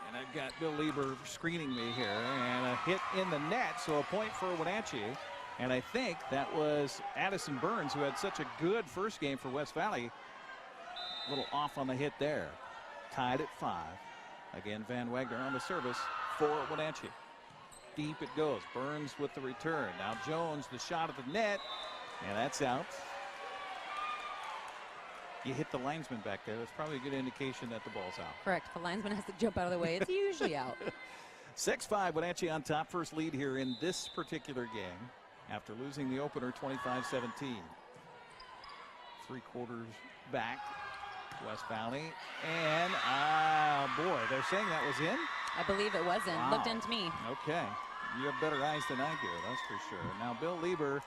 And I've got Bill Lieber screening me here. And a hit in the net, so a point for Wenatchee. And I think that was Addison Burns, who had such a good first game for West Valley. A little off on the hit there. Tied at 5. Again, Van Wagner on the service for Wenatchee. Deep it goes. Burns with the return. Now Jones, the shot at the net, and that's out. You hit the linesman back there. That's probably a good indication that the ball's out. Correct. The linesman has to jump out of the way. It's usually out. 6-5, Wenatchee on top. First lead here in this particular game after losing the opener 25-17. 3 quarters back. West Valley, and boy, they're saying that was in? I believe it wasn't. Wow. Looked into me. Okay. You have better eyes than I do, that's for sure. Now Bill Lieber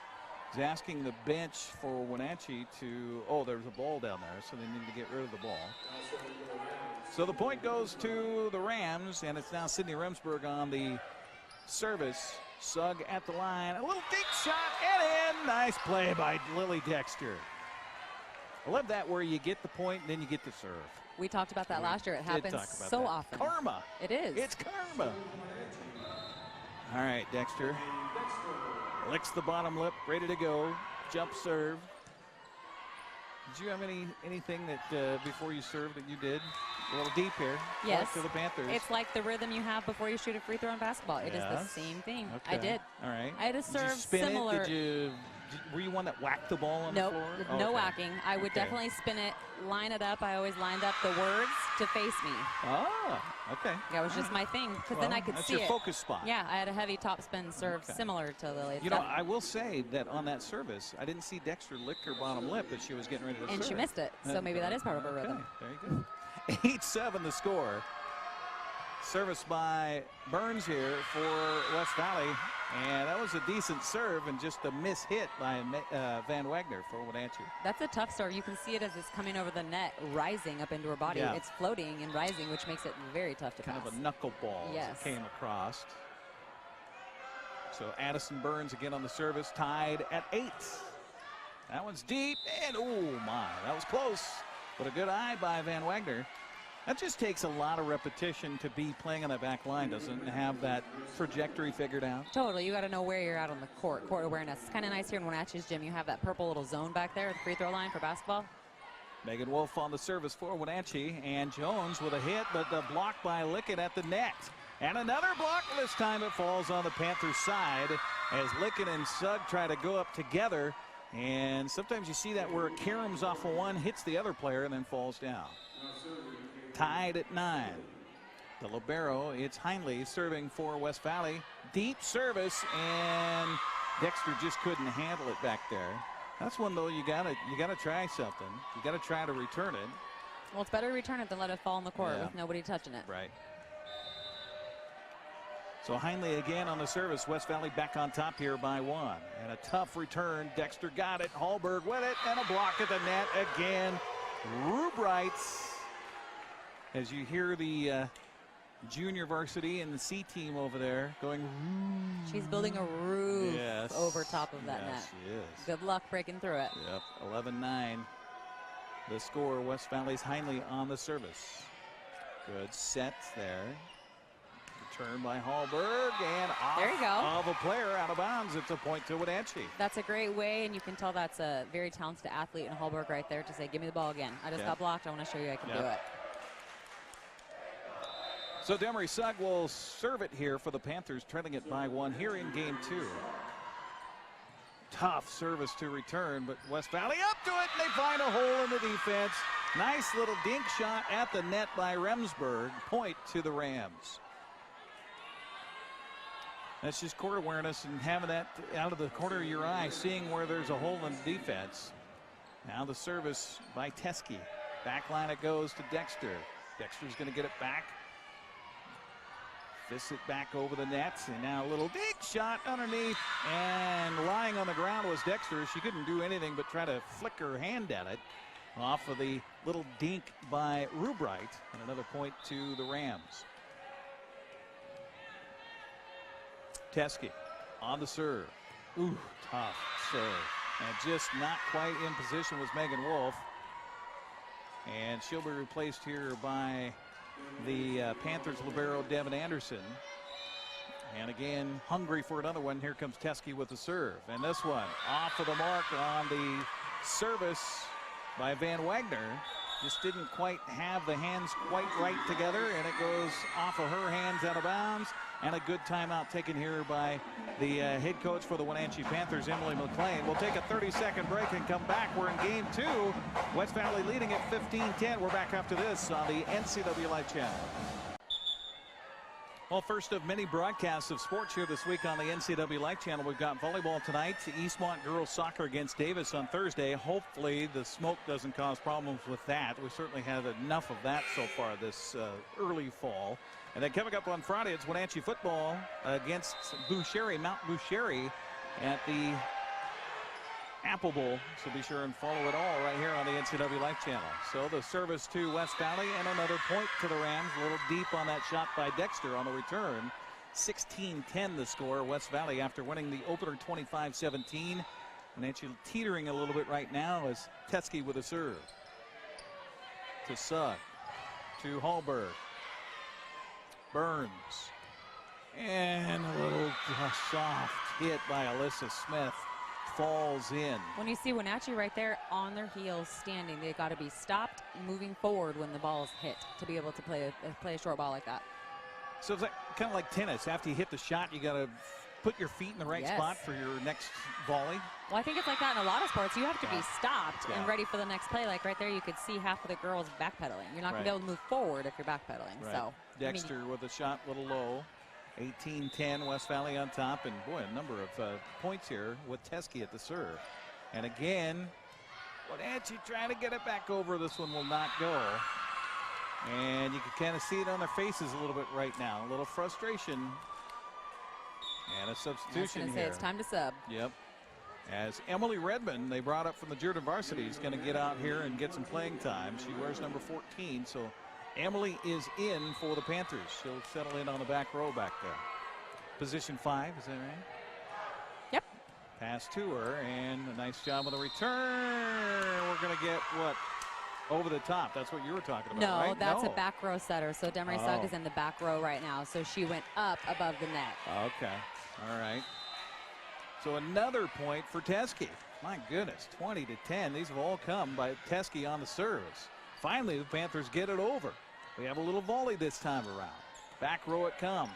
is asking the bench for Wenatchee to, oh, there's a ball down there, so they need to get rid of the ball. So the point goes to the Rams, and it's now Sydney Remsburg on the service. Sugg at the line, a little deep shot, and in. Nice play by Lily Dexter. I love that, where you get the point and then you get the serve. We talked about that last year. It happens so often. Karma. It is. It's karma. All right, Dexter licks the bottom lip, ready to go. Jump serve. Did you have anything that before you served that you did? A little deep here. Yes. To the Panthers. It's like the rhythm you have before you shoot a free throw in basketball. It is the same thing. Okay. I did. All right. I had to serve Did you spin similar. It? Were you one that whacked the ball on the Nope, floor? no Okay. whacking. I would Okay. definitely spin it, line it up. I always lined up the words to face me. Oh, okay. That was just my thing, because then I could that's see your it. focus spot. Yeah, I had a heavy top spin serve Okay. similar to Lily. You know, I will say that on that service, I didn't see Dexter lick her bottom lip, but she was getting ready to serve. and she missed it, so maybe that is part of her rhythm. There you go. 8-7 the score. Service by Burns here for West Valley. And that was a decent serve and just a miss hit by Van Wagner for Wenatchee. That's a tough serve. You can see it as it's coming over the net, rising up into her body. Yeah. It's floating and rising, which makes it very tough to Kind pass. of a knuckleball as Yes. it came across. So Addison Burns again on the service, tied at 8. That one's deep, and oh my, that was close. But a good eye by Van Wagner. That just takes a lot of repetition to be playing on that back line, doesn't have that trajectory figured out. Totally. You got to know where you're at on the court awareness. It's kind of nice here in Wenatchee's gym. You have that purple little zone back there at the free throw line for basketball. Megan Wolf on the service for Wenatchee, and Jones with a hit, but the block by Lickett at the net. And another block. This time it falls on the Panthers side as Lickett and Sugg try to go up together. And sometimes you see that where it caroms off of one, hits the other player, and then falls down. Tied at 9. The libero, it's Heinley serving for West Valley. Deep service, and Dexter just couldn't handle it back there. That's one though you gotta try something. You gotta try to return it. Well, it's better to return it than let it fall on the court with nobody touching it. Right. So Heinley again on the service. West Valley back on top here by 1. And a tough return. Dexter got it. Hallberg with it, and a block at the net again. Rubright. As you hear the junior varsity and the C team over there going. She's building a roof over top of that net. She is. Good luck breaking through it. Yep, 11-9. The score, West Valley's Heinley on the service. Good set there. Return by Hallberg, and off there you go. Of a player out of bounds. It's a point to Wenatchee. That's a great way, and you can tell that's a very talented athlete in Hallberg right there to say, give me the ball again. I just got blocked. I want to show you I can do it. So Demery Sugg will serve it here for the Panthers, trailing it by 1 here in game 2. Tough service to return, but West Valley up to it, and they find a hole in the defense. Nice little dink shot at the net by Remsburg. Point to the Rams. That's just court awareness and having that out of the corner of your eye, seeing where there's a hole in the defense. Now the service by Teskey. Back line it goes to Dexter. Dexter's going to get it back. Fists it back over the nets, and now a little dink shot underneath, and lying on the ground was Dexter. She couldn't do anything but try to flick her hand at it off of the little dink by Rubright, and another point to the Rams. Teskey on the serve. Ooh, tough serve. And just not quite in position was Megan Wolf. And she'll be replaced here by the Panthers libero Devin Anderson. And again, hungry for another one. Here comes Teskey with the serve. And this one off of the mark on the service by Van Wagner. Just didn't quite have the hands quite right together, and it goes off of her hands out of bounds. And a good timeout taken here by the head coach for the Wenatchee Panthers, Emily McLean. We'll take a 30-second break and come back. We're in game 2. West Valley leading at 15-10. We're back after this on the NCW Live Channel. Well, first of many broadcasts of sports here this week on the NCW Live Channel. We've got volleyball tonight. Eastmont girls soccer against Davis on Thursday. Hopefully the smoke doesn't cause problems with that. We certainly had enough of that so far this early fall. And then coming up on Friday, it's Wenatchee football against Boucherie, Mount Boucherie at the Apple Bowl. So be sure and follow it all right here on the NCW Live Channel. So the service to West Valley, and another point to the Rams. A little deep on that shot by Dexter on the return. 16-10 the score. West Valley after winning the opener 25-17. Wenatchee teetering a little bit right now as Teskey with a serve. To Sugg. To Hallberg. Burns. And a little soft hit by Alyssa Smith. Falls in. When you see Wenatchee right there on their heels standing, they got to be stopped moving forward when the ball is hit to be able to play a short ball like that. So it's like, kind of like tennis. After you hit the shot, you got to put your feet in the right spot for your next volley. Well, I think it's like that in a lot of sports. You have to be stopped and ready for the next play. Like right there, you could see half of the girls backpedaling. You're not going to be able to move forward if you're backpedaling. Right. So Dexter with a shot, a little low. 18-10, West Valley on top, and boy, a number of points here with Teskey at the serve. And again, Wenatchee trying to get it back over. This one will not go. And you can kind of see it on their faces a little bit right now. A little frustration. And a substitution here. It's time to sub. Yep. As Emily Redmond, they brought up from the Jordan varsity, is going to get out here and get some playing time. She wears number 14, so Emily is in for the Panthers. She'll settle in on the back row back there. Position 5, is that right? Yep. Pass to her, and a nice job on the return. We're going to get, what, over the top. That's what you were talking about, No, right? that's a back row setter. So Demery Sugg is in the back row right now. So she went up above the net. Okay. All right. So another point for Teske. My goodness, 20-10. These have all come by Teske on the serves. Finally, the Panthers get it over. We have a little volley this time around. Back row it comes.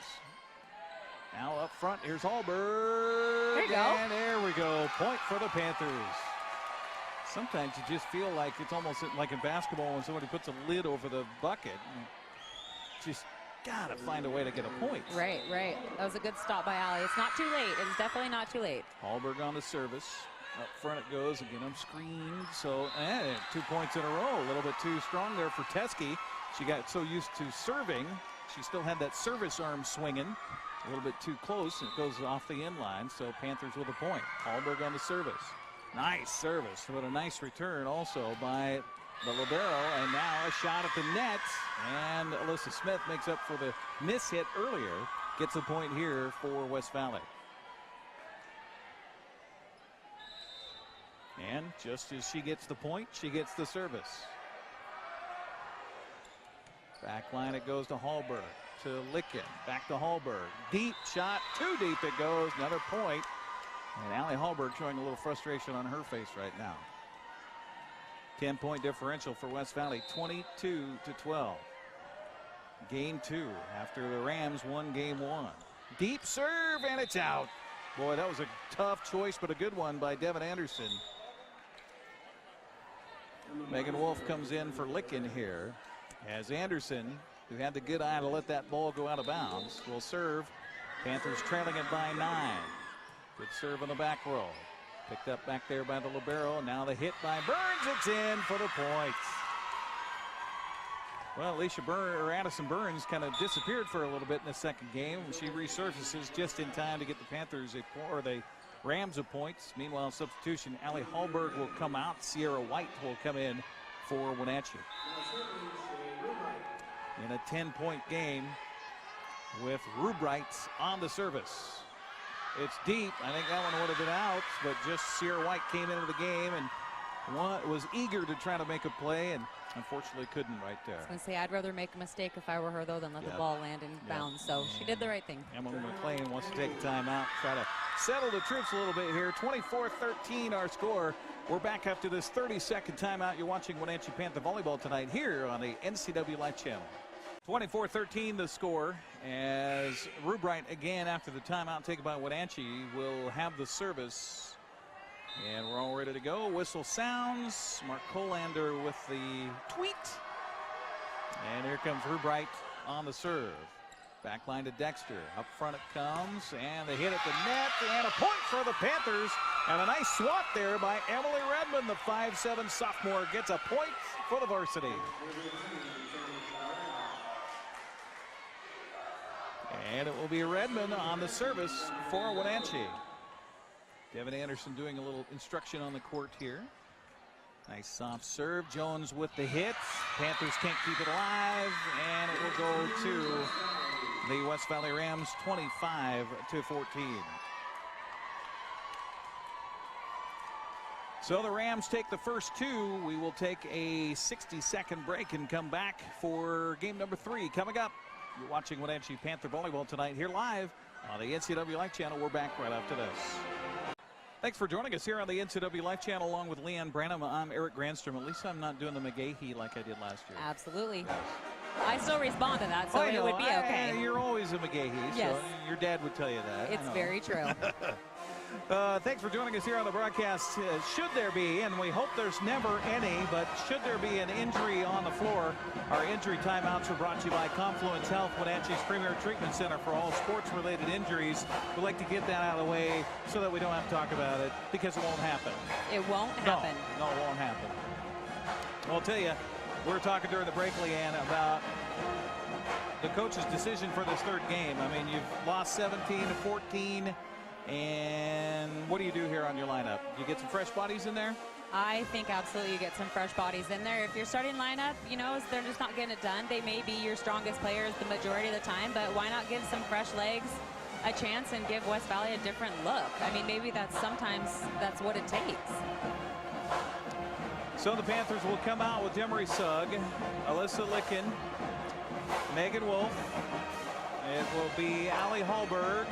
Now up front, here's Hallberg. There you go. And there we go. Point for the Panthers. Sometimes you just feel like it's almost like in basketball when somebody puts a lid over the bucket. Just got to find a way to get a point. Right, right. That was a good stop by Allie. It's not too late. It's definitely not too late. Hallberg on the service. Up front it goes. Again, I'm screened. So 2 points in a row. A little bit too strong there for Teske. She got so used to serving. She still had that service arm swinging. A little bit too close. And it goes off the inline. So Panthers with a point. Hallberg on the service. Nice service. But a nice return also by the libero. And now a shot at the net. And Alyssa Smith makes up for the miss hit earlier. Gets a point here for West Valley. And just as she gets the point, she gets the service. Back line it goes to Hallberg, to Licken, back to Hallberg. Deep shot, too deep it goes, another point. And Allie Hallberg showing a little frustration on her face right now. 10-point differential for West Valley, 22-12. Game 2 after the Rams won game 1. Deep serve and it's out. Boy, that was a tough choice, but a good one by Devin Anderson. Megan Wolf comes in for Licken here as Anderson, who had the good eye to let that ball go out of bounds, will serve. Panthers trailing it by 9. Good serve on the back row. Picked up back there by the libero. Now the hit by Burns. It's in for the points. Well, Addison Burns kind of disappeared for a little bit in the second game. She resurfaces just in time to get the Panthers the Rams of points. Meanwhile, substitution, Allie Hallberg will come out. Sierra White will come in for Wenatchee. In a 10-point game with Rubright on the service. It's deep. I think that one would have been out, but just Sierra White came into the game and was eager to try to make a play and unfortunately couldn't right there. I was going to say, I'd rather make a mistake if I were her, though, than let the ball land in bounds. So she did the right thing. Emily McLean wants to take a timeout, try to settle the troops a little bit here. 24-13 our score. We're back after this 30-second timeout. You're watching Wenatchee Panther Volleyball tonight here on the NCW Life Channel. 24-13 the score as Rubright again after the timeout taken by Wenatchee will have the service. And we're all ready to go. Whistle sounds. Mark Colander with the tweet. And here comes Rubright on the serve. Back line to Dexter. Up front it comes. And the hit at the net. And a point for the Panthers. And a nice swat there by Emily Redmond. The 5'7" sophomore gets a point for the varsity. And it will be Redmond on the service for Wenatchee. Devin Anderson doing a little instruction on the court here. Nice soft serve. Jones with the hit. Panthers can't keep it alive. And it will go to the West Valley Rams 25-14. So the Rams take the first 2. We will take a 60-second break and come back for game number 3 coming up. You're watching Wenatchee Panther Volleyball tonight here live on the NCW Life Channel. We're back right after this. Thanks for joining us here on the NCW Life Channel along with Leanne Branham. I'm Eric Grandstrom. At least I'm not doing the McGahee like I did last year. Absolutely. I still respond to that, so it would be okay. You're always a McGahee, yes. So your dad would tell you that. It's very true. Thanks for joining us here on the broadcast. Should there be, and we hope there's never any, but should there be an injury on the floor, our injury timeouts are brought to you by Confluence Health, Wenatchee's premier treatment center for all sports-related injuries. We'd like to get that out of the way so that we don't have to talk about it, because it won't happen. It won't happen. No, it won't happen. Well, I'll tell you, we were talking during the break, Leanne, about the coach's decision for this third game. I mean, you've lost 17-14. And what do you do here on your lineup? You get some fresh bodies in there? I think absolutely you get some fresh bodies in there. If your starting lineup, you know, they're just not getting it done. They may be your strongest players the majority of the time, but why not give some fresh legs a chance and give West Valley a different look? I mean, maybe sometimes that's what it takes. So the Panthers will come out with Demery Sugg, Alyssa Licken, Megan Wolf. It will be Allie Hallberg,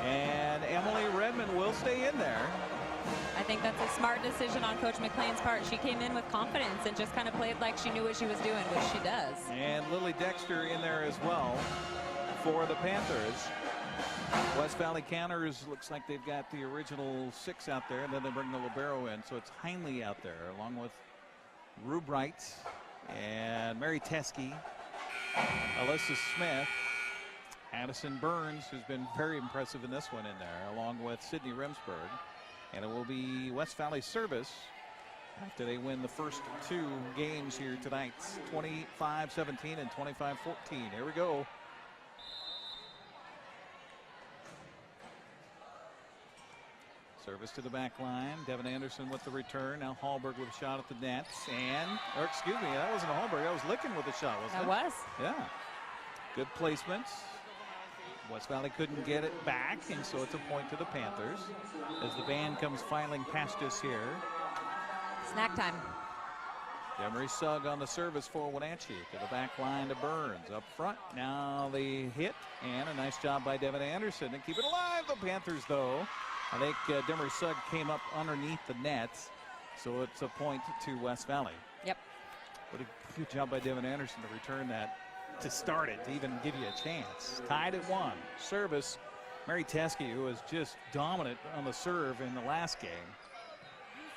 and Emily Redmond will stay in there. I think that's a smart decision on Coach McLean's part. She came in with confidence and just kind of played like she knew what she was doing, which she does. And Lily Dexter in there as well for the Panthers. West Valley Counters looks like they've got the original 6 out there, and then they bring the libero in. So it's Heinley out there along with Rue Bright and Mary Teskey, Alyssa Smith, Addison Burns, who's been very impressive in this one in there, along with Sydney Remsburg. And it will be West Valley service after they win the first 2 games here tonight, 25-17 and 25-14. Here we go. Service to the back line. Devin Anderson with the return. Now Hallberg with a shot at the net. Or excuse me, that wasn't Hallberg. That was Licken with a shot, wasn't it? That was. Yeah. Good placement. West Valley couldn't get it back, and so it's a point to the Panthers as the band comes filing past us here. Snack time. Demery Sugg on the service for Wenatchee to the back line to Burns up front. Now the hit, and a nice job by Devin Anderson to keep it alive. The Panthers, though, I think Demery Sugg came up underneath the nets, so it's a point to West Valley. Yep. What a good job by Devin Anderson to return that, to start it, to even give you a chance. Tied at 1. Service, Mary Teskey, who was just dominant on the serve in the last game.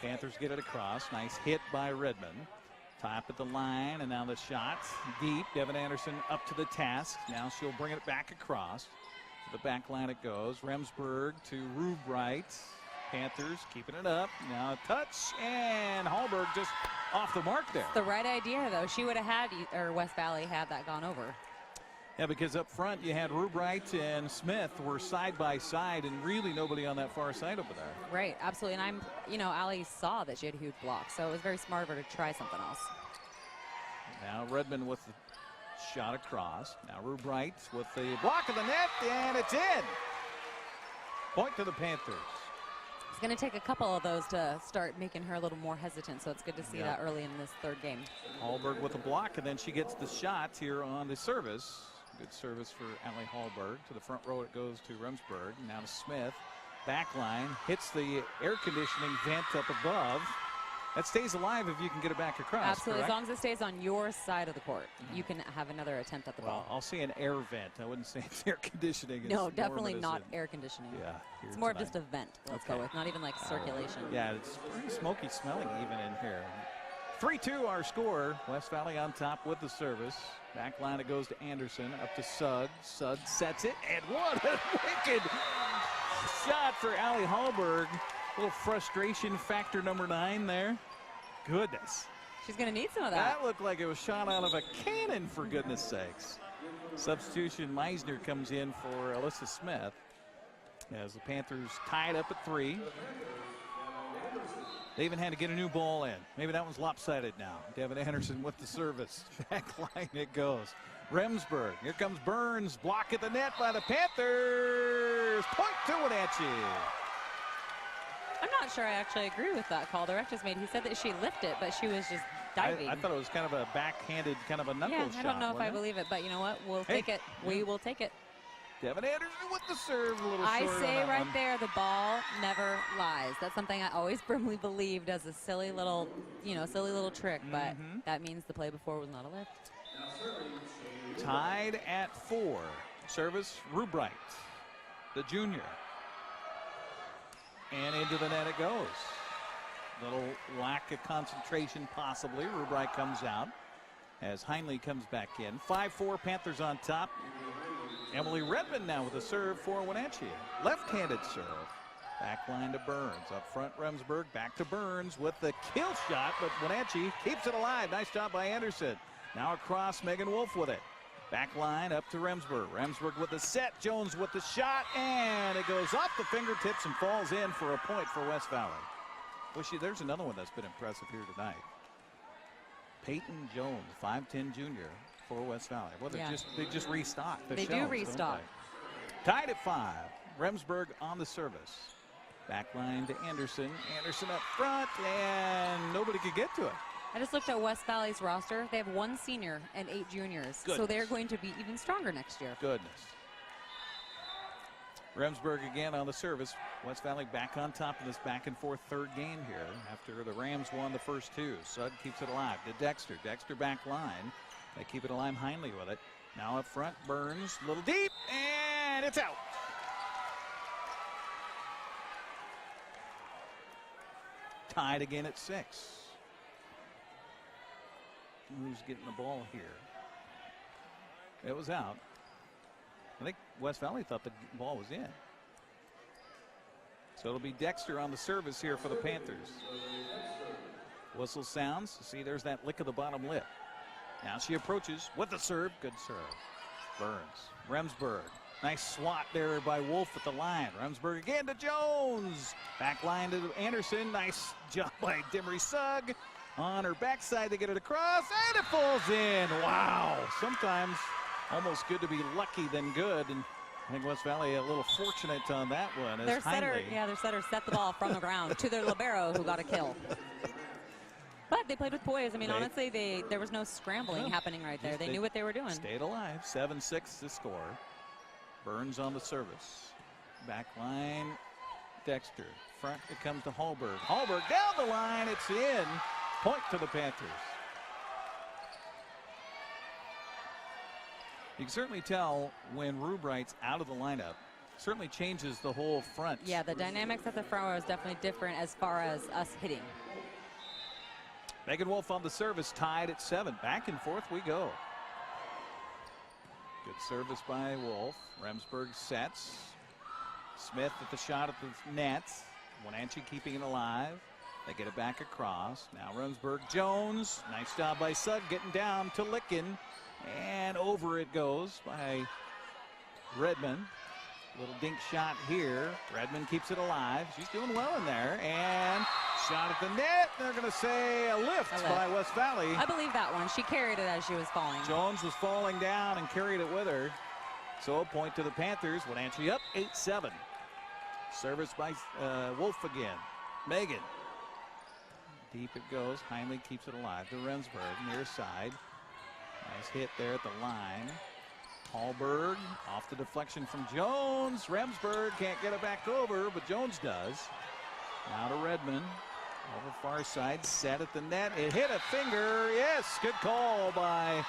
Panthers get it across. Nice hit by Redmond. Top at the line, and now the shot. Deep. Devin Anderson up to the task. Now she'll bring it back across. To the back line it goes. Remsburg to Rue Bright. Panthers keeping it up. Now a touch, and Hallberg just off the mark there. The right idea, though. She would have had, or West Valley had that gone over. Yeah, because up front you had Rue Bright and Smith were side by side, and really nobody on that far side over there. Right, absolutely. And Allie saw that she had a huge block, so it was very smart of her to try something else. Now Redmond with the shot across. Now Rue Bright with the block of the net, and it's in. Point to the Panthers. It's going to take a couple of those to start making her a little more hesitant, so it's good to see that early in this 3rd game. Hallberg with a block, and then she gets the shot here on the service. Good service for Allie Hallberg. To the front row it goes to Remsburg. Now to Smith. Back line. Hits the air conditioning vent up above. That stays alive if you can get it back across. Absolutely. Correct? As long as it stays on your side of the court, you can have another attempt at the ball. I'll see an air vent. I wouldn't say it's air conditioning. No, definitely not air conditioning. Yeah. It's more of just a vent, let's go with, not even like circulation. Yeah, it's pretty smoky smelling even in here. 3-2 our score. West Valley on top with the service. Back line it goes to Anderson, up to Sugg. Sugg sets it, and what a wicked shot for Allie Hallberg. A little frustration factor number 9 there. Goodness. She's going to need some of that. That looked like it was shot out of a cannon, for goodness sakes. Substitution, Meisner comes in for Alyssa Smith as the Panthers tied up at 3. They even had to get a new ball in. Maybe that one's lopsided now. Devin Anderson with the service. Back line it goes. Remsburg. Here comes Burns. Block at the net by the Panthers. Point to Wenatchee. I'm not sure I actually agree with that call the ref just made. He said that she lifted, but she was just diving. I thought it was kind of a backhanded, kind of a knuckle shot. Yeah, I don't know if I believe it, but you know what? We'll take it. We will take it. Devin Anderson with the serve, a little I short say on that right one. there, the ball never lies. That's something I always firmly believed as a silly little, silly little trick, but that means the play before was not a lift. Tied at 4. Service, Rue Bright, the junior. And into the net it goes. Little lack of concentration possibly. Rue Bright comes out as Heinley comes back in. 5-4 Panthers on top. Emily Redmond now with a serve for Wenatchee. Left-handed serve. Back line to Burns. Up front, Remsburg. Back to Burns with the kill shot, but Wenatchee keeps it alive. Nice job by Anderson. Now across, Megan Wolf with it. Back line up to Remsburg. Remsburg with the set. Jones with the shot, and it goes off the fingertips and falls in for a point for West Valley. Well, there's another one that's been impressive here tonight. Peyton Jones, 5'10" junior for West Valley. Well, they just restocked. They do restock. Tied at 5. Remsburg on the service. Back line to Anderson. Anderson up front, and nobody could get to it. I just looked at West Valley's roster. They have 1 senior and 8 juniors. Goodness. So they're going to be even stronger next year. Goodness. Remsburg again on the service. West Valley back on top of this back and forth third game here after the Rams won the first 2. Sud keeps it alive to Dexter. Dexter back line. They keep it alive. Heinley with it. Now up front, Burns, a little deep, and it's out. Tied again at 6. Who's getting the ball here? It was out. I think West Valley thought the ball was in. So it'll be Dexter on the service here for the Panthers. Whistle sounds. See, there's that lick of the bottom lip. Now she approaches with the serve. Good serve. Burns. Remsburg. Nice swat there by Wolf at the line. Remsburg again to Jones. Back line to Anderson. Nice job by Dimmery Sugg. On her backside to get it across, and it falls in. Wow. Sometimes almost good to be lucky than good. And I think West Valley a little fortunate on that one. Their setter, their setter set the ball from the ground to their libero who got a kill. But they played with poise. I mean, honestly, there was no scrambling happening right there. They knew what they were doing. Stayed alive. 7-6 to score. Burns on the service. Back line, Dexter. Front, it comes to Hallberg. Hallberg down the line. It's in. Point to the Panthers. You can certainly tell when Rubright's out of the lineup. Certainly changes the whole front. Yeah, the dynamics at the front row is definitely different as far as us hitting. Megan Wolf on the service, tied at 7. Back and forth we go. Good service by Wolf. Remsburg sets. Smith at the shot at the net. Wenatchee keeping it alive. They get it back across. Now Remsburg Jones. Nice job by Sugg getting down to Licken. And over it goes by Redmond. Little dink shot here. Redmond keeps it alive. She's doing well in there. And shot at the net. They're going to say a lift by West Valley. I believe that one. She carried it as she was falling. Jones was falling down and carried it with her. So a point to the Panthers. Wenatchee up 8-7. Service by Wolf again. Megan. Deep it goes. Heinley keeps it alive to Remsburg, near side. Nice hit there at the line. Hallberg off the deflection from Jones. Remsburg can't get it back over, but Jones does. Now to Redmond. Over far side, set at the net. It hit a finger. Yes, good call by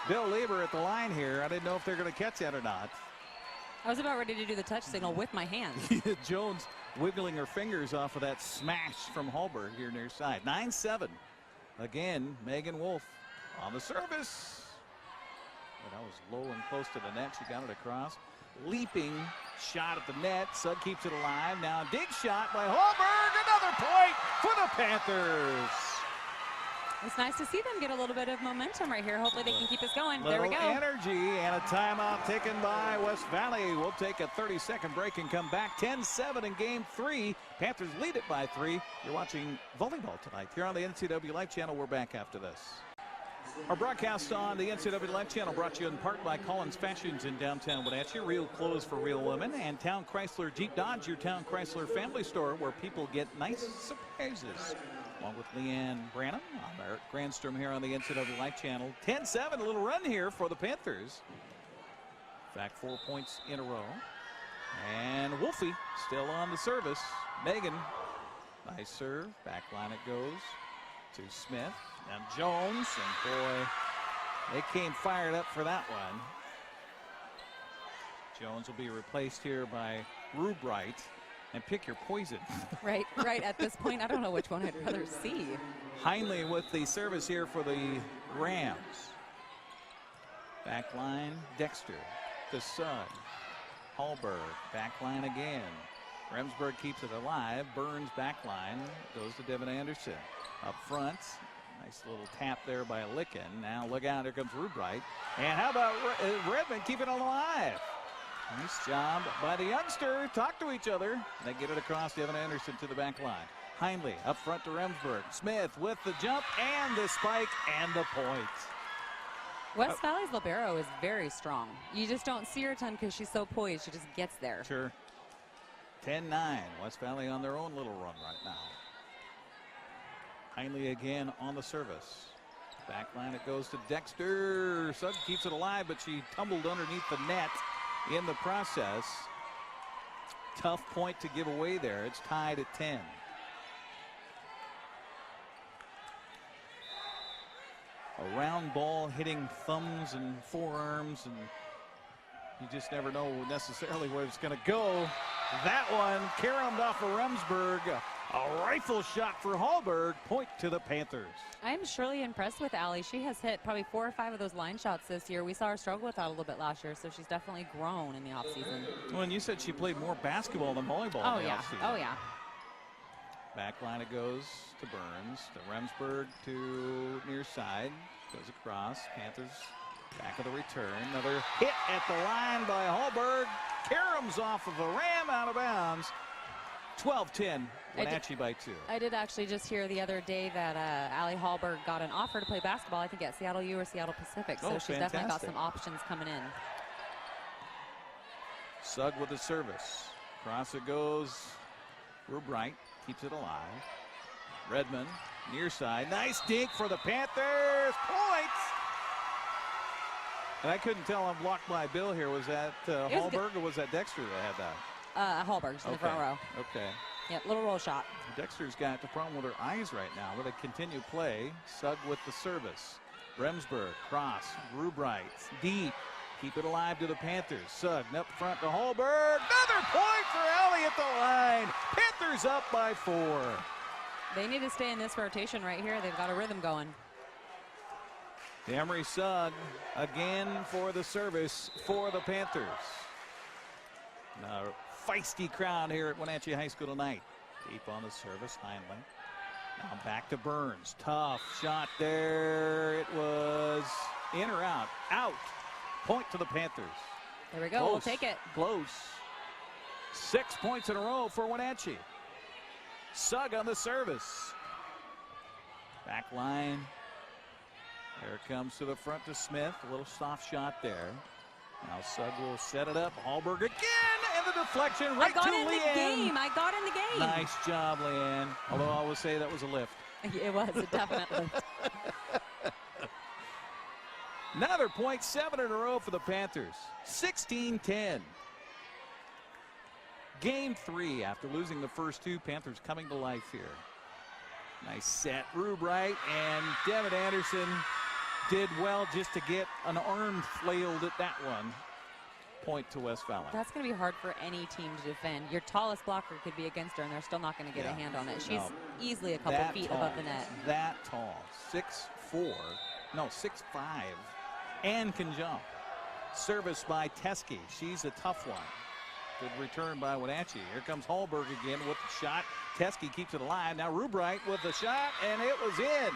Bill Lieber at the line here. I didn't know if they're going to catch that or not. I was about ready to do the touch signal with my hands. Jones wiggling her fingers off of that smash from Hallberg here near side. 9-7. Again, Megan Wolf on the service. Oh, that was low and close to the net. She got it across. Leaping shot at the net. Sugg keeps it alive. Now dig shot by Hallberg. Another point for the Panthers. It's nice to see them get a little bit of momentum right here. Hopefully they can keep us going. There we go. Energy and a timeout taken by West Valley. We'll take a 30-second break and come back. 10-7 in game 3. Panthers lead it by 3. You're watching volleyball tonight here on the NCW Life Channel. We're back after this. Our broadcast on the NCW Life Channel brought to you in part by Collins Fashions in downtown Wenatchee. Real clothes for real women. And Town Chrysler Jeep Dodge, your Town Chrysler family store where people get nice surprises. Along with Leanne Branham, I'm Eric Grandstrom here on the NCW Life Channel. 10-7, a little run here for the Panthers. In fact, 4 points in a row. And Wolfie still on the service. Megan, nice serve. Back line it goes to Smith. And Jones, and boy, they came fired up for that one. Jones will be replaced here by Rubright. And pick your poison. Right at this point, I don't know which one I'd rather see. Heinley with the service here for the Rams. Back line, Dexter to Sugg. Hallberg, back line again. Remsburg keeps it alive. Burns back line, goes to Devin Anderson. Up front, nice little tap there by Licken. Now look out, here comes Rubright. And how about Redmond keeping it alive? Nice job by the youngster. Talk to each other. They get it across Devin Anderson to the back line. Heinley up front to Remsburg. Smith with the jump and the spike and the point. West Valley's libero is very strong. You just don't see her a ton because she's so poised. She just gets there. Sure. 10-9. West Valley on their own little run right now. Heinle again on the service. Back line it goes to Dexter. Sugg keeps it alive, but she tumbled underneath the net in the process. Tough point to give away there. It's tied at 10. A round ball hitting thumbs and forearms, and you just never know necessarily where it's going to go. That one caromed off of Remsburg. A rifle shot for Hallberg. Point to the Panthers. I'm surely impressed with Allie. She has hit probably 4 or 5 of those line shots this year. We saw her struggle with that a little bit last year, so she's definitely grown in the offseason. Well, and you said she played more basketball than volleyball in the offseason. Oh, yeah. Back line it goes to Burns, to Remsburg, to near side. Goes across. Panthers back of the return. Another hit at the line by Hallberg. Caroms off of the ram, out of bounds. 12-10. Wenatchee by 2. I did actually just hear the other day that Allie Hallberg got an offer to play basketball, I think at Seattle U or Seattle Pacific. So she's definitely got some options coming in. Sugg with the service. Cross it goes. Rubright keeps it alive. Redmond near side. Nice dink for the Panthers. Points. And I couldn't tell, I'm blocked by Bill here. Was that Hallberg or was that Dexter that had that? Hallberg's in the front row. Okay. Yep, little roll shot. Dexter's got the problem with her eyes right now, but a continued play. Sugg with the service. Remsburg, cross, Rubright, deep. Keep it alive to the Panthers. Sugg up front to Hallberg. Another point for Allie at the line. Panthers up by 4. They need to stay in this rotation right here. They've got a rhythm going. Emery Sugg again for the service for the Panthers. Now, feisty crowd here at Wenatchee High School tonight. Deep on the service, Heinle. Now back to Burns. Tough shot there. It was in or out? Out. Point to the Panthers. There we go. Close. We'll take it. Close. 6 points in a row for Wenatchee. Sugg on the service. Back line. There it comes to the front to Smith. A little soft shot there. Now Sugg will set it up. Hallberg again, and the deflection right to Leanne. I got in the game. Nice job, Leanne. Although I will say that was a lift. It was a definite lift. Another point, 7 in a row for the Panthers. 16-10. Game 3 after losing the first 2. Panthers coming to life here. Nice set. Rubright and Devin Anderson did well just to get an arm flailed at that one. Point to West Valley. That's going to be hard for any team to defend. Your tallest blocker could be against her, and they're still not going to get a hand on it. She's easily a couple feet above the net. That tall. 6'4", no, 6'5", and can jump. Service by Teskey. She's a tough one. Good return by Wenatchee. Here comes Hallberg again with the shot. Teskey keeps it alive. Now Rubright with the shot, and it was in.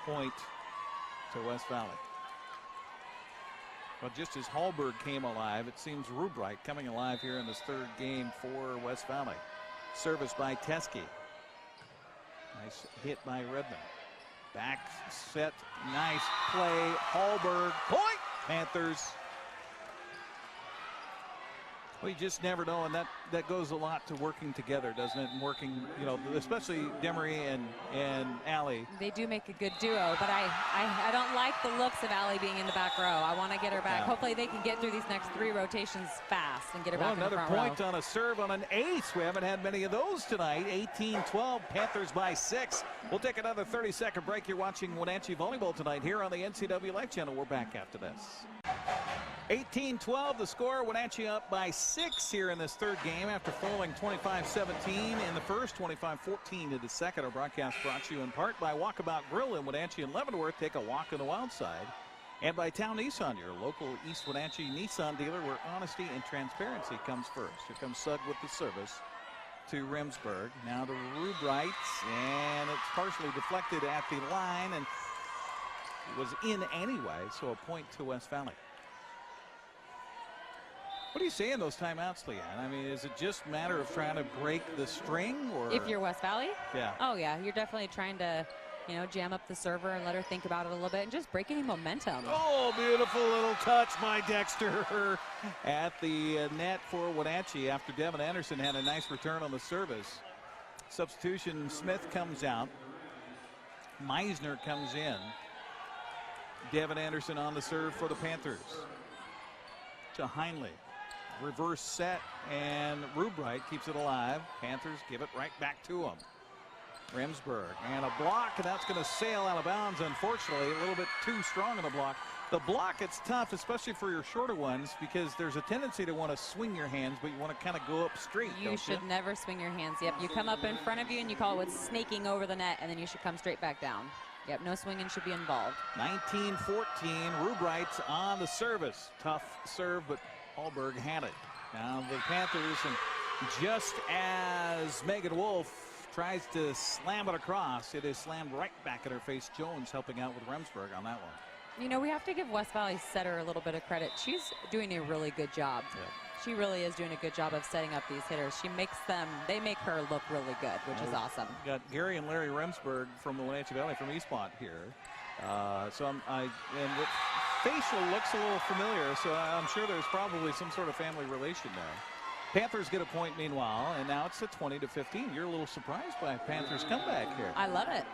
Point to West Valley. But just as Hallberg came alive, it seems Rubright coming alive here in this 3rd game for West Valley. Service by Teskey. Nice hit by Redmond. Back set, nice play. Hallberg, point, Panthers. Well, you just never know, and that goes a lot to working together, doesn't it? And working, you know, especially Demery and Allie. They do make a good duo, but I don't like the looks of Allie being in the back row. I want to get her back. Yeah. Hopefully they can get through these next 3 rotations fast and get her back in the front row. Another point on a serve on an ace. We haven't had many of those tonight. 18-12, Panthers by 6. We'll take another 30-second break. You're watching Wenatchee Volleyball tonight here on the NCW Life Channel. We're back after this. 18-12 the score. Wenatchee up by 6 here in this 3rd game after falling 25-17 in the first, 25-14 in the second. Our broadcast brought to you in part by Walkabout Grill in Wenatchee and Leavenworth. Take a walk on the wild side. And by Town Nissan, your local East Wenatchee Nissan dealer where honesty and transparency comes first. Here comes Sugg with the service to Remsburg. Now to Rubright, and it's partially deflected at the line, and it was in anyway, so a point to West Valley. What do you say in those timeouts, Leanne? I mean, is it just a matter of trying to break the string? Or If you're West Valley? Yeah. Oh, yeah. You're definitely trying to You know, jam up the server and let her think about it a little bit and just break any momentum. Oh, beautiful little touch by Dexter at the net for Wenatchee after Devin Anderson had a nice return on the service. Substitution, Smith comes out. Meisner comes in. Devin Anderson on the serve for the Panthers. To Heinle. Reverse set, and Rubright keeps it alive. Panthers give it right back to him. Remsburg, and a block, and that's going to sail out of bounds, unfortunately. A little bit too strong in the block. The block, it's tough, especially for your shorter ones, because there's a tendency to want to swing your hands, but you want to kind of go up straight. You should never swing your hands. Yep, you come up in front of you, and you call it what's snaking over the net, and then you should come straight back down. Yep, no swinging should be involved. 19-14, Rubright's on the service. Tough serve, but Hallberg had it. Now the Panthers, and just as Megan Wolf tries to slam it across, it is slammed right back at her face. Jones helping out with Remsburg on that one. You know, we have to give West Valley's setter a little bit of credit. She's doing a really good job. Yep. She really is doing a good job of setting up these hitters. She makes them, they make her look really good, which is awesome. Got Gary and Larry Remsburg from the Wenatchee Valley from Eastmont here. And the facial looks a little familiar, so I'm sure there's probably some sort of family relation there. Panthers get a point meanwhile, and now it's a 20-15. You're a little surprised by Panthers comeback here. I love it.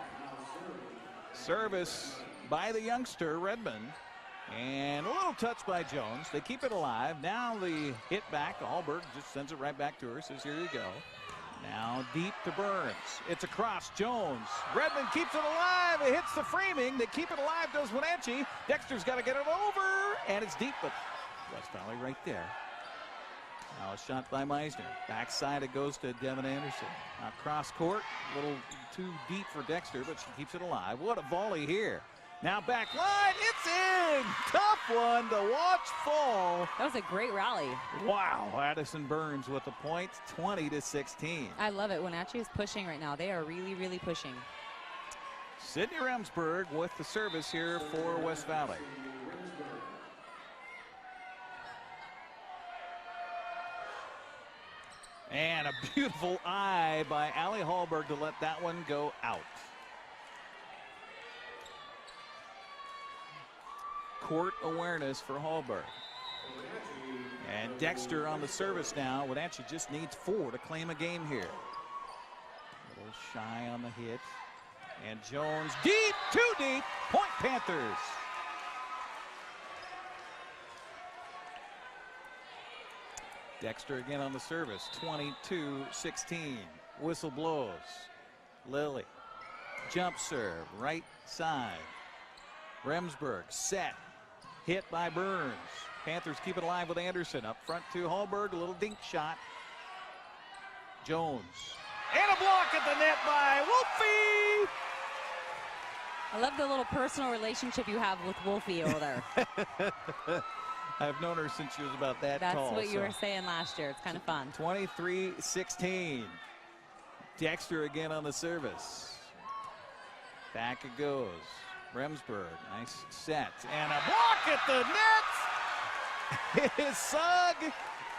Service by the youngster, Redmond. And a little touch by Jones. They keep it alive. Now the hit back. Hallberg just sends it right back to her. Says, here you go. Now deep to Burns. It's across Jones. Redmond keeps it alive. It hits the framing. They keep it alive, does Wenatchee. Dexter's got to get it over. And it's deep, but West Valley right there. Now a shot by Meisner. Backside it goes to Devin Anderson. Now cross court. A little too deep for Dexter, but she keeps it alive. What a volley here. Now back line, it's in! Tough one to watch fall. That was a great rally. Wow, Addison Burns with the point, 20-16. I love it. Wenatchee is pushing right now. They are really, really pushing. Sydney Remsburg with the service here for West Valley. And a beautiful eye by Allie Hallberg to let that one go out. Court awareness for Hallberg. And Dexter on the service now. Wenatchee just needs 4 to claim a game here. A little shy on the hit. And Jones deep, too deep. Point Panthers. Dexter again on the service. 22-16. Whistle blows. Lilly. Jump serve. Right side. Remsburg set. Hit by Burns. Panthers keep it alive with Anderson. Up front to Hallberg. A little dink shot. Jones. And a block at the net by Wolfie. I love the little personal relationship you have with Wolfie over there. I've known her since she was about that That's tall. what you were saying last year. It's kind of fun. 23-16. Dexter again on the service. Back it goes. Remsburg, nice set. And a block at the net. It is Sugg.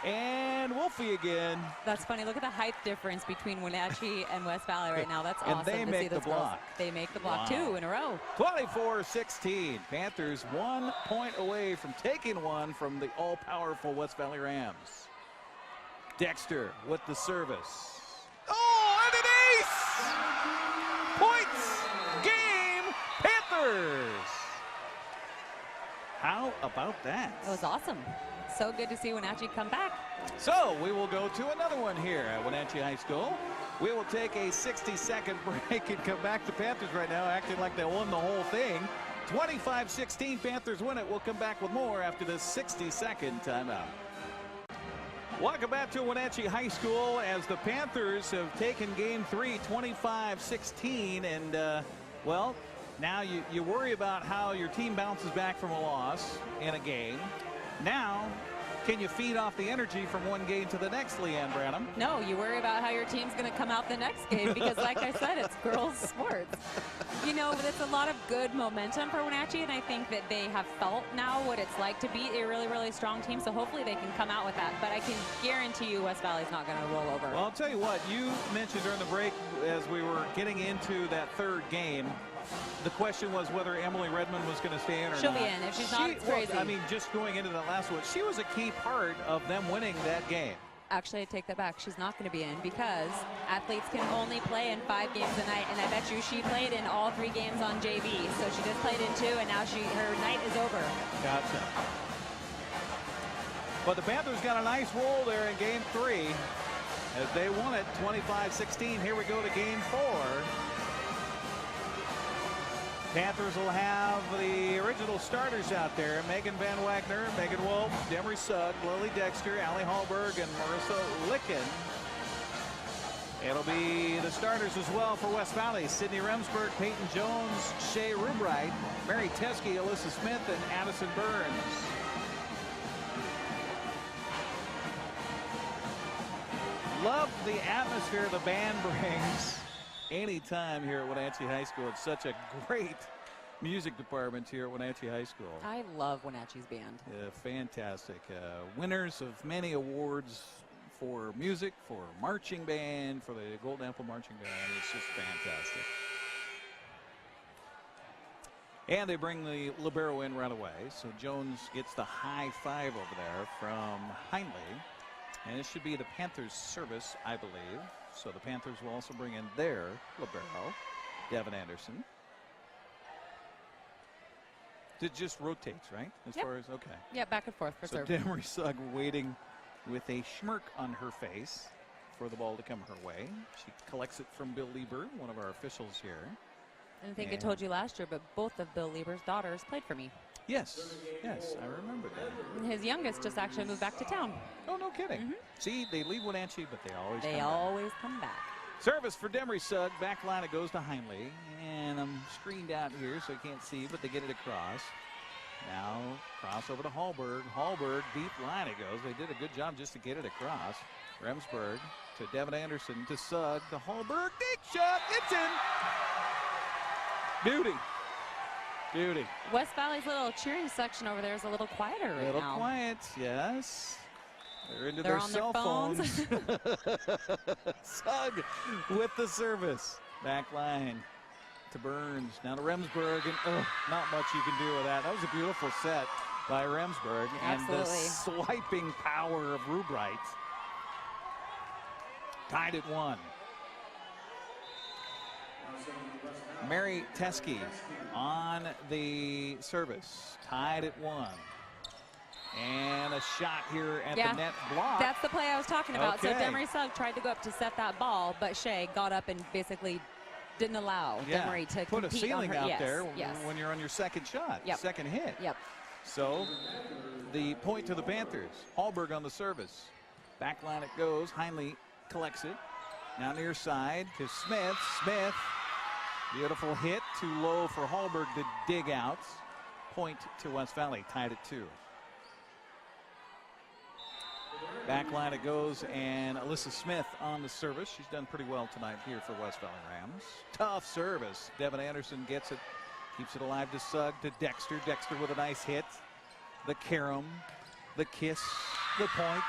And Wolfie again. That's funny. Look at the height difference between Wenatchee and West Valley right now. That's awesome. And they make the block. They make the block 2 in a row. 24-16. Panthers 1 point away from taking one from the all-powerful West Valley Rams. Dexter with the service. Oh, and an ace! Points! Game! Panthers! How about that? That was awesome. So good to see Wenatchee come back. So we will go to another one here at Wenatchee High School. We will take a 60-second break and come back to Panthers right now, acting like they won the whole thing. 25-16, Panthers win it. We'll come back with more after this 60-second timeout. Welcome back to Wenatchee High School as the Panthers have taken game 3, 25-16. And, well, now you worry about how your team bounces back from a loss in a game. Now, can you feed off the energy from one game to the next, Leanne Branham? No, you worry about how your team's going to come out the next game because, like I said, it's girls' sports. You know, it's a lot of good momentum for Wenatchee, and I think that they have felt now what it's like to beat a really, really strong team, so hopefully they can come out with that. But I can guarantee you West Valley's not going to roll over. Well, I'll tell you what, you mentioned during the break as we were getting into that third game, The question was whether Emily Redmond was going to stay in or She'll not. be in. If she's not, it's crazy. Well, I mean, just going into that last one, she was a key part of them winning that game. Actually, I take that back. She's not going to be in because athletes can only play in 5 games a night, and I bet you she played in all 3 games on JV. So she just played in 2, and now her night is over. Gotcha. But the Panthers got a nice roll there in game 3 as they won it 25-16. Here we go to game 4. Panthers will have the original starters out there. Megan Van Wagner, Megan Wolf, Demery Sugg, Lily Dexter, Allie Hallberg, and Marissa Licken. It'll be the starters as well for West Valley. Sydney Remsburg, Peyton Jones, Shea Rubright, Mary Teskey, Alyssa Smith, and Addison Burns. Love the atmosphere the band brings anytime here at Wenatchee High School. It's such a great music department here at Wenatchee High School. I love Wenatchee's band. Fantastic. Winners of many awards for music, for marching band, for the Golden Apple Marching Band. It's just fantastic. And they bring the libero in right away. So Jones gets the high 5 over there from Hindley. And it should be the Panthers' service, I believe. So the Panthers will also bring in their libero, Devin Anderson. It just rotates, right? As far as, okay. Yeah, back and forth for serve. So Demery Sugg waiting with a smirk on her face for the ball to come her way. She collects it from Bill Lieber, one of our officials here. And I think I told you last year, but both of Bill Lieber's daughters played for me. Yes, yes, I remember that. And his youngest just actually moved back to town. Oh, no kidding. See, they leave Wenatchee, but they always come back. Service for Demery Sugg. Back line, it goes to Hindley. And I'm screened out here, so I can't see, but they get it across. Now, cross over to Hallberg. Hallberg, deep line it goes. They did a good job just to get it across. Remsburg to Devin Anderson to Sugg to Hallberg. Big shot. It's in. Beauty. Beauty. West Valley's little cheering section over there is a little quieter right now. A little quiet, yes. They're into They're their on cell their phones. Sugg with the service. Back line to Burns. Now to Remsburg. And not much you can do with that. That was a beautiful set by Remsburg. Absolutely. And the swiping power of Rubright. Tied at 1. Mary Teskey on the service. Tied at 1. And a shot here at the net block. That's the play I was talking about. Okay. So Demery Sugg tried to go up to set that ball, but Shea got up and basically didn't allow Demery to put a compete ceiling on her. out there yes. when you're on your second shot, second hit. Yep. So the point to the Panthers. Hallberg on the service. Back line it goes. Hindley collects it. Now near side to Smith. Smith. Beautiful hit. Too low for Hallberg to dig out. Point to West Valley. Tied at 2. Back line it goes, and Alyssa Smith on the service. She's done pretty well tonight here for West Valley Rams. Tough service. Devin Anderson gets it. Keeps it alive to Sugg, to Dexter. Dexter with a nice hit. The carom, the kiss, the point.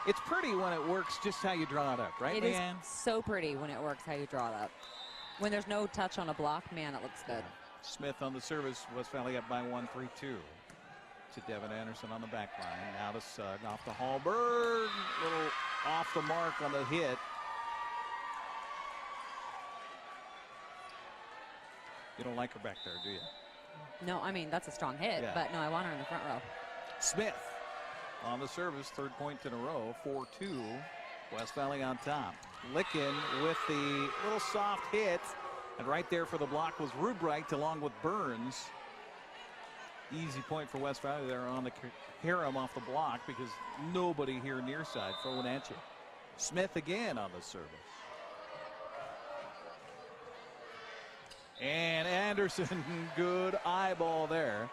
It's pretty when it works just how you draw it up, right, Leanne? It is so pretty when it works how you draw it up. When there's no touch on a block, man, it looks good. Smith on the service. West Valley up by 1, 3-2. To Devin Anderson on the back line. Now to Sugg. Off to Hallberg. Little off the mark on the hit. You don't like her back there, do you? No, I mean, that's a strong hit, but no, I want her in the front row. Smith on the service. 3rd point in a row. 4-2. West Valley on top. Licken with the little soft hit. And right there for the block was Rubright along with Burns. Easy point for West Valley there on the carom off the block because nobody here near side for Wenatchee. Smith again on the service. And Anderson, good eyeball there.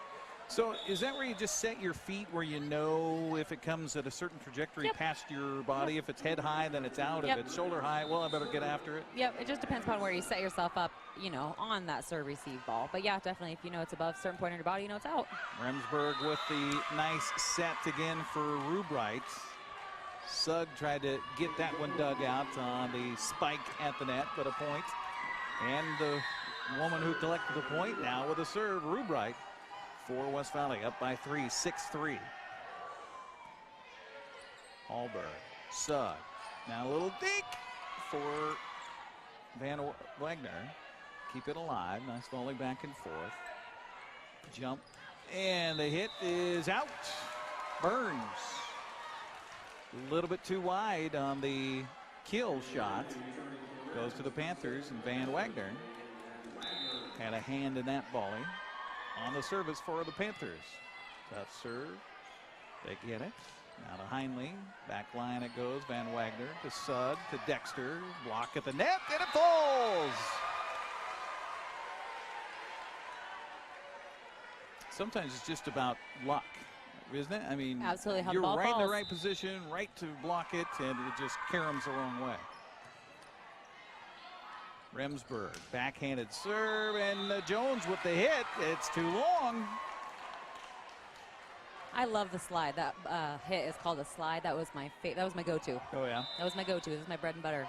So is that where you just set your feet where you know if it comes at a certain trajectory past your body? If it's head high, then it's out. If it's shoulder high, well, I better get after it. Yep, it just depends upon where you set yourself up, you know, on that serve receive ball. But yeah, definitely, if you know it's above a certain point in your body, you know it's out. Remsburg with the nice set again for Rubright. Sugg tried to get that one dug out on the spike at the net, but a point And the woman who collected the point now with a serve, Rubright, for West Valley, up by 3, 6-3. Hallberg, Sugg. Now a little dink for Van Wagner. Keep it alive. Nice volley back and forth. Jump. And the hit is out. Burns. A little bit too wide on the kill shot. Goes to the Panthers, and Van Wagner had a hand in that volley on the service for the Panthers. Tough serve. They get it. Now to Heinle. Back line it goes. Van Wagner to Sugg to Dexter. Block at the net, and it falls. Sometimes it's just about luck, isn't it? I mean, absolutely. How you're ball right falls. in the right position, right to block it, and it just caroms the wrong way. Remsburg, backhanded serve, and Jones with the hit. It's too long. I love the slide. That hit is called a slide. That was my go-to. Oh, yeah. That was my go-to. This is my bread and butter.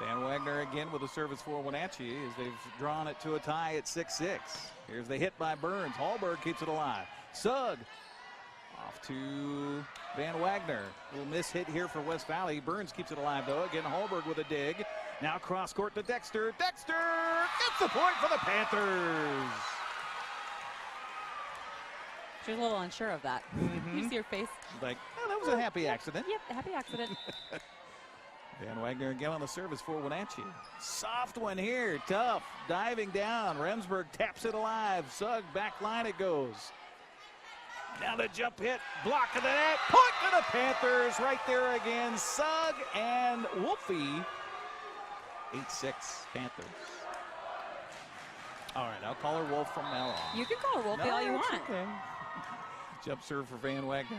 Van Wagner again with a service for Wenatchee as they've drawn it to a tie at 6-6. Here's the hit by Burns. Hallberg keeps it alive. Sugg off to Van Wagner. Little miss hit here for West Valley. Burns keeps it alive, though. Again, Hallberg with a dig. Now cross court to Dexter. Dexter gets the point for the Panthers. She was a little unsure of that. You see her face. Like, oh, that was a happy accident. Yep, happy accident. Van Wagner again on the service for Wenatchee. Soft one here, tough. Diving down. Remsburg taps it alive. Sugg back line it goes. Now the jump hit. Block of the net. Point to the Panthers right there again. Sugg and Wolfie. 8-6 Panthers. All right, I'll call her Wolf from now on. You can call her Wolfie all you want. Okay. Jump serve for Van Wagner.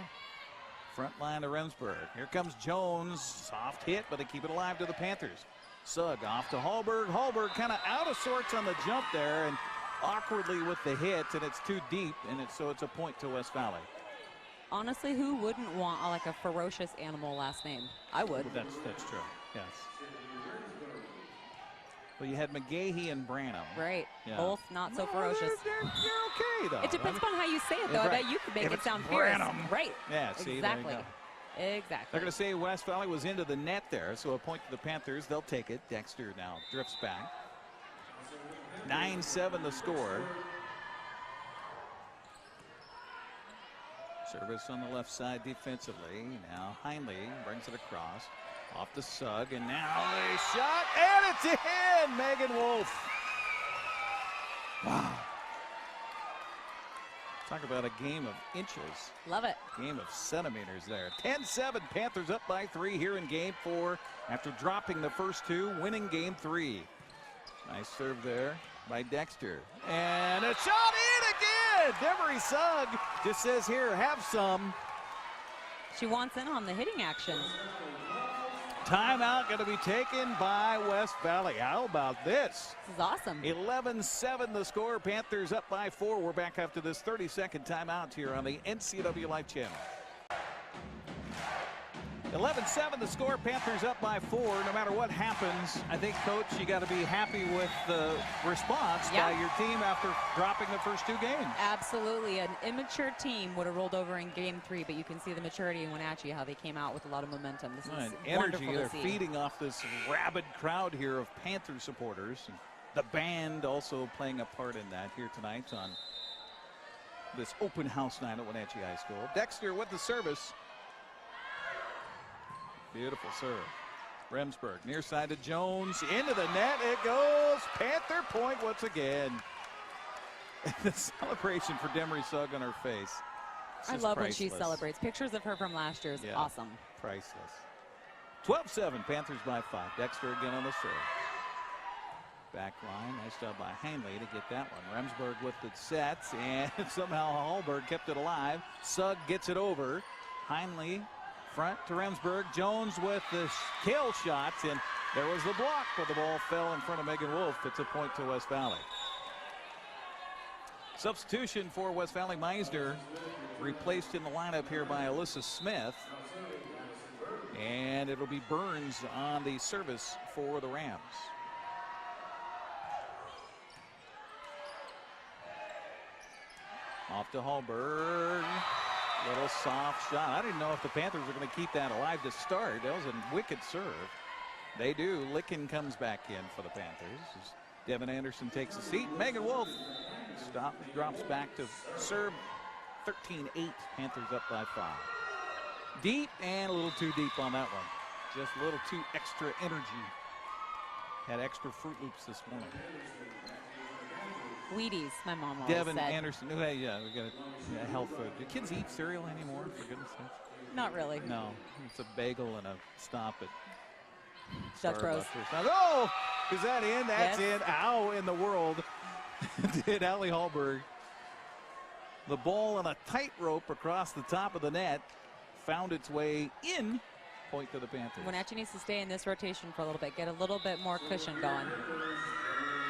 Front line to Remsburg. Here comes Jones. Soft hit, but they keep it alive to the Panthers. Sugg off to Hallberg. Hallberg kind of out of sorts on the jump there and awkwardly with the hit, and it's too deep, and so it's a point to West Valley. Honestly, who wouldn't want like a ferocious animal last name? I would. That's true. Yes. Well, you had McGahee and Branham. Right. Yeah. Both not so ferocious. They're okay, though. It depends upon how you say it, though. I bet you could make it sound fierce. Right. Yeah, see, exactly. There you go. Exactly. They're going to say West Valley was into the net there, so a point to the Panthers. They'll take it. Dexter now drifts back. 9-7 the score. Service on the left side defensively. Now Heinle brings it across. Off to Sugg, and now a shot, and it's in! Megan Wolf. Wow. Talk about a game of inches. Love it. Game of centimeters there. 10-7, Panthers up by 3 here in game 4 after dropping the first 2, winning game 3. Nice serve there by Dexter. And a shot in again! Demery Sugg just says, here, have some. She wants in on the hitting action. Timeout going to be taken by West Valley. How about this? This is awesome. 11-7 the score. Panthers up by 4. We're back after this 30-second timeout here on the NCW Life Channel. 11-7 the score. Panthers up by 4. No matter what happens, I think, Coach, you got to be happy with the response by your team after dropping the first 2 games. Absolutely. An immature team would have rolled over in game 3, but you can see the maturity in Wenatchee, how they came out with a lot of momentum. This is energy. wonderful They're to see. feeding off this rabid crowd here of Panther supporters. And the band also playing a part in that here tonight on this open house night at Wenatchee High School. Dexter with the service. Beautiful serve. Remsburg near side to Jones. Into the net it goes. Panther point once again. The celebration for Demery Sugg on her face. I love when she celebrates. Pictures of her from last year is awesome. Priceless. 12-7, Panthers by 5. Dexter again on the serve. Back line, nice job by Heinle to get that one. Remsburg with the sets, and somehow Hallberg kept it alive. Sugg gets it over. Heinle front to Remsburg. Jones with the kill shots, and there was the block, but the ball fell in front of Megan Wolf. It's a point to West Valley. Substitution for West Valley. Meisner replaced in the lineup here by Alyssa Smith. And it'll be Burns on the service for the Rams. Off to Hallberg. Little soft shot. I didn't know if the Panthers were going to keep that alive to start. That was a wicked serve. They do. Licken comes back in for the Panthers as Devin Anderson takes a seat. Megan Wolf drops back to serve. 13-8. Panthers up by 5. Deep and a little too deep on that one. Just a little too extra energy. Had extra Fruit Loops this morning. Wheaties, my mom always Devin said. Anderson. Yeah, we got a health food. Do kids eat cereal anymore, for goodness sakes? Not really. No. It's a bagel and a stop at Dutch Bros. Oh! Is that in? That's Yes. in. How in the world did Allie Hallberg? The ball on a tightrope across the top of the net found its way in. Point to the Panthers. Wenatchee needs to stay in this rotation for a little bit, get a little bit more cushion going.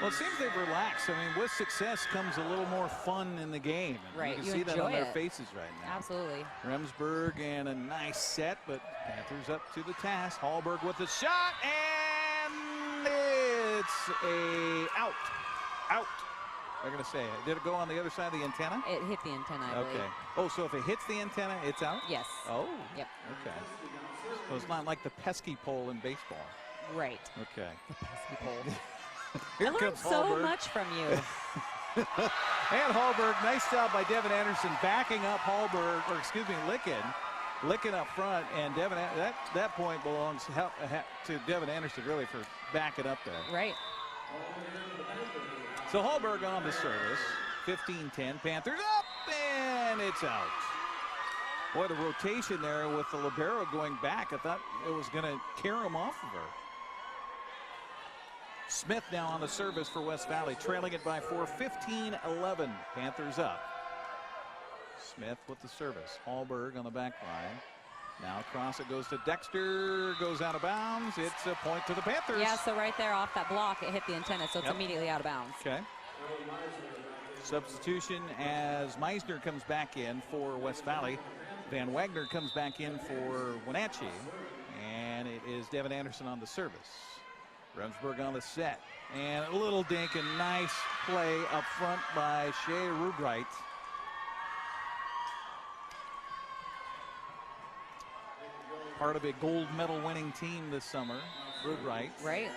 Well, it seems they've relaxed. I mean, with success comes a little more fun in the game. And Right, you you can see that on enjoy their it. faces right now. Absolutely. Remsburg and a nice set, but Panthers up to the task. Hallberg with the shot, and it's a out. Out. They're going to say it. Did it go on the other side of the antenna? It hit the antenna, I believe. Okay. Oh, so if it hits the antenna, it's out? Yes. Oh. Yep. Okay. So it's not like the pesky pole in baseball. Right. Okay. The pesky pole. Here I learned comes so Hallberg. much from you. And Hallberg, nice job by Devin Anderson backing up Hallberg, or excuse me, Licken up front, and Devin, that point belongs to Devin Anderson really for backing up there. Right. So Hallberg on the service, 15-10, Panthers up, and it's out. Boy, the rotation there with the libero going back, I thought it was going to carry him off of her. Smith now on the service for West Valley, trailing it by 4, 15-11. Panthers up. Smith with the service. Hallberg on the back line. Now across it goes to Dexter, goes out of bounds. It's a point to the Panthers. Yeah, so right there off that block, it hit the antenna, so it's immediately out of bounds. Okay. Substitution as Meisner comes back in for West Valley. Van Wagner comes back in for Wenatchee. And it is Devin Anderson on the service. Remsburg on the set. And a little dink and nice play up front by Shea Rubright. Part of a gold medal winning team this summer. Rubright. Right.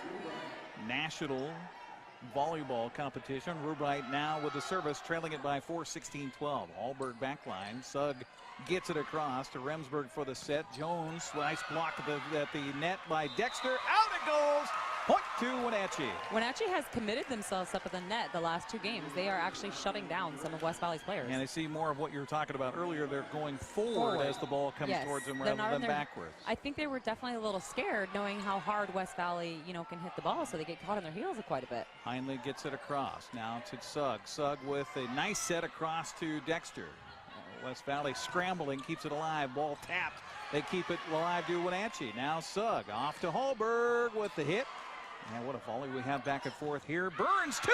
National volleyball competition. Rubright now with the service, trailing it by 4, 16-12. Hallberg backline. Sugg gets it across to Remsburg for the set. Jones, nice block at the net by Dexter. Out it goes. Point to Wenatchee. Wenatchee has committed themselves up at the net the last 2 games. They are actually shutting down some of West Valley's players. And I see more of what you were talking about earlier. They're going forward as the ball comes towards them rather than backwards. I think they were definitely a little scared knowing how hard West Valley, can hit the ball, so they get caught on their heels quite a bit. Heinle gets it across. Now to Sugg. Sugg with a nice set across to Dexter. West Valley scrambling, keeps it alive. Ball tapped. They keep it alive to Wenatchee. Now Sugg off to Hallberg with the hit. And what a volley we have back and forth here. Burns too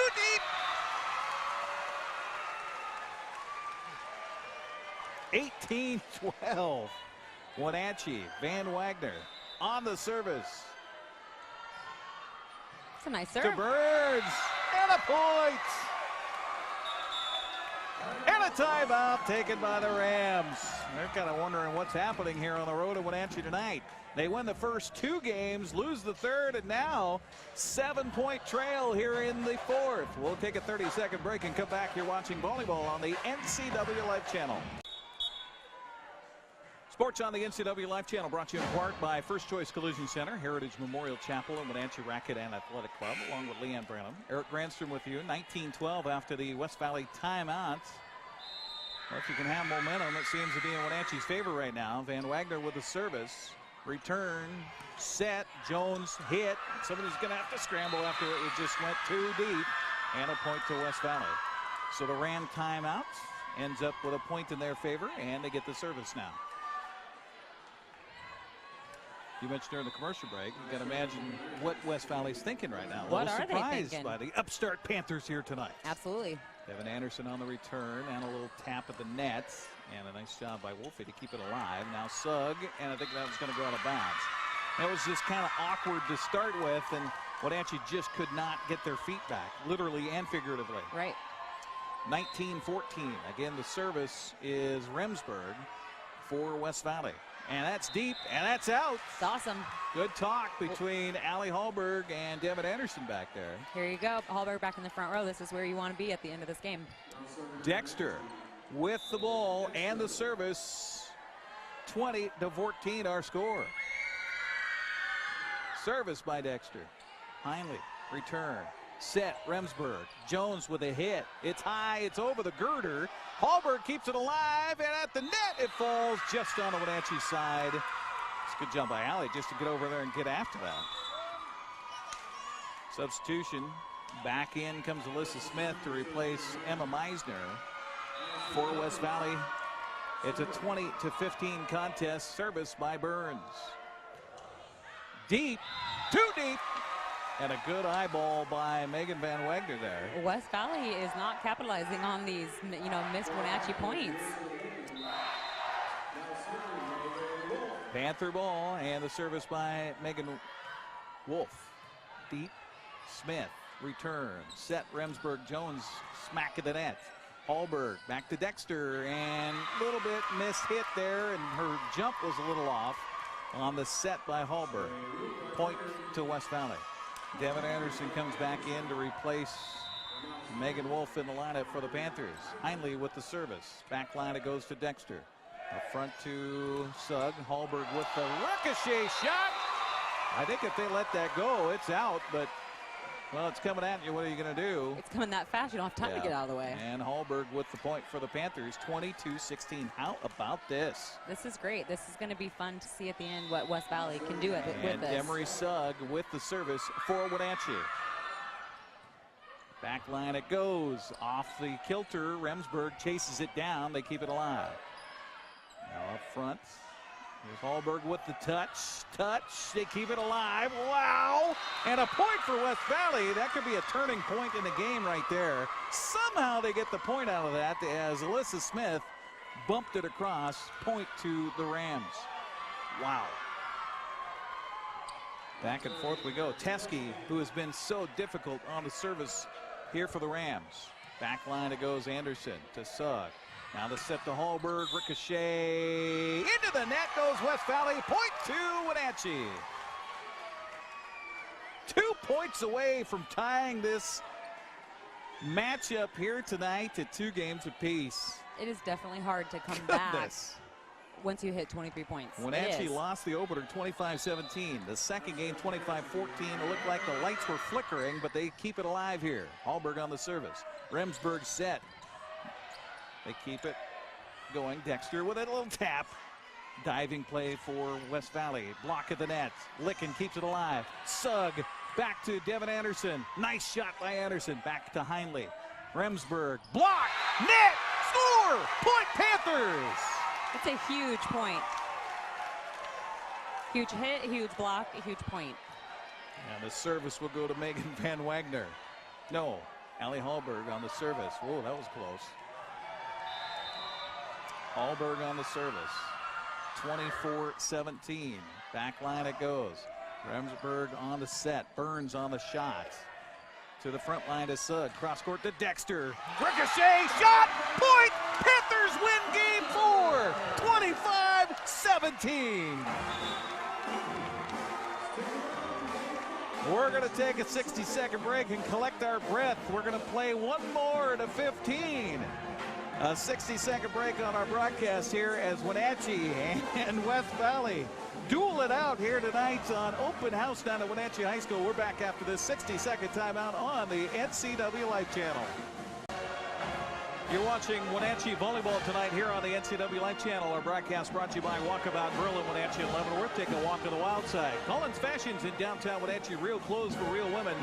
deep. 18-12. Wenatchee. Van Wagner on the service. It's a nice To serve. Burns. And a point. And a timeout taken by the Rams. They're kind of wondering what's happening here on the road to Wenatchee tonight. They win the first 2 games, lose the third, and now 7-point trail here in the fourth. We'll take a 30-second break and come back. You're watching volleyball on the NCW Life Channel. Sports on the NCW Life Channel brought to you in part by First Choice Collision Center, Heritage Memorial Chapel, and Wenatchee Racquet and Athletic Club, along with Leanne Branham. Eric Grandstrom with you, 19-12 after the West Valley timeout. Well, if you can have momentum, it seems to be in Wenatchee's favor right now. Van Wagner with the service. Return, set, Jones hit. Somebody's going to have to scramble after it just went too deep. And a point to West Valley. So the Ram timeout ends up with a point in their favor, and they get the service now. You mentioned during the commercial break, you can imagine what West Valley's thinking right now. What a little are they surprised thinking? by the upstart Panthers here tonight. Absolutely. Devin Anderson on the return and a little tap at the net. And a nice job by Wolfe to keep it alive. Now Sugg, and I think that was going to go out of bounds. That was just kind of awkward to start with, and Wenatchee just could not get their feet back, literally and figuratively. Right. 19-14. Again, the service is Remsburg for West Valley. And that's deep, and that's out. It's awesome. Good talk between Allie Hallberg and Devin Anderson back there. Here you go. Hallberg back in the front row. This is where you want to be at the end of this game. Dexter with the ball and the service. 20-14 our score. Service by Dexter. Heinle, return. Set, Remsburg. Jones with a hit. It's high, it's over the girder. Hallberg keeps it alive, and at the net it falls just on the Wenatchee side. It's a good jump by Allie just to get over there and get after that. Substitution. Back in comes Alyssa Smith to replace Emma Meisner for West Valley. It's a 20-15 contest. Service by Burns. Deep, too deep. And a good eyeball by Megan Van Wagner there. West Valley is not capitalizing on these, missed Wenatchee points. Panther ball and the service by Megan Wolf. Deep, Smith, return, set, Remsburg, Jones, smack of the net. Hallberg back to Dexter, and a little bit missed hit there, and her jump was a little off on the set by Hallberg. Point to West Valley. Devin Anderson comes back in to replace Megan Wolf in the lineup for the Panthers. Heinle with the service. Back line it goes to Dexter. Up front to Sugg. Hallberg with the ricochet shot. I think if they let that go, it's out, but well, it's coming at you. What are you going to do? It's coming that fast. You don't have time to get out of the way. And Hallberg with the point for the Panthers, 22-16. How about this? This is great. This is going to be fun to see at the end what West Valley can do with And this. Emery Sugg with the service for Wenatchee. Back line it goes. Off the kilter, Remsburg chases it down. They keep it alive. Now up front. Here's Hallberg with the touch. They keep it alive. Wow! And a point for West Valley. That could be a turning point in the game right there. Somehow they get the point out of that as Alyssa Smith bumped it across. Point to the Rams. Wow. Back and forth we go. Teskey, who has been so difficult on the service here for the Rams. Back line it goes, Anderson to Sugg. Now the set to Hallberg, ricochet, into the net goes West Valley, point to Wenatchee. 2 points away from tying this matchup here tonight at 2 games apiece. It is definitely hard to come back once you hit 23 points. Wenatchee lost the opener 25-17. The second game 25-14. It looked like the lights were flickering, but they keep it alive here. Hallberg on the service. Remsburg set. They keep it going. Dexter with a little tap. Diving play for West Valley. Block at the net. Licken keeps it alive. Sugg back to Devin Anderson. Nice shot by Anderson. Back to Heinle. Remsburg. Block. Net. Score. Point Panthers. It's a huge point. Huge hit, huge block, a huge point. And the service will go to Megan Van Wagner. No. Allie Hallberg on the service. Whoa, that was close. Hallberg on the service. 24-17. Back line it goes. Remsburg on the set. Burns on the shot. To the front line to Sugg. Cross court to Dexter. Ricochet shot. Point. Panthers win game 4. 25-17. We're going to take a 60-second break and collect our breath. We're going to play one more to 15. A 60-second break on our broadcast here as Wenatchee and West Valley duel it out here tonight on Open House down at Wenatchee High School. We're back after this 60-second timeout on the NCW Life Channel. You're watching Wenatchee Volleyball tonight here on the NCW Life Channel. Our broadcast brought to you by Walkabout Grill in Wenatchee and Leavenworth. Take a walk on the wild side. Collins Fashions in downtown Wenatchee. Real clothes for real women.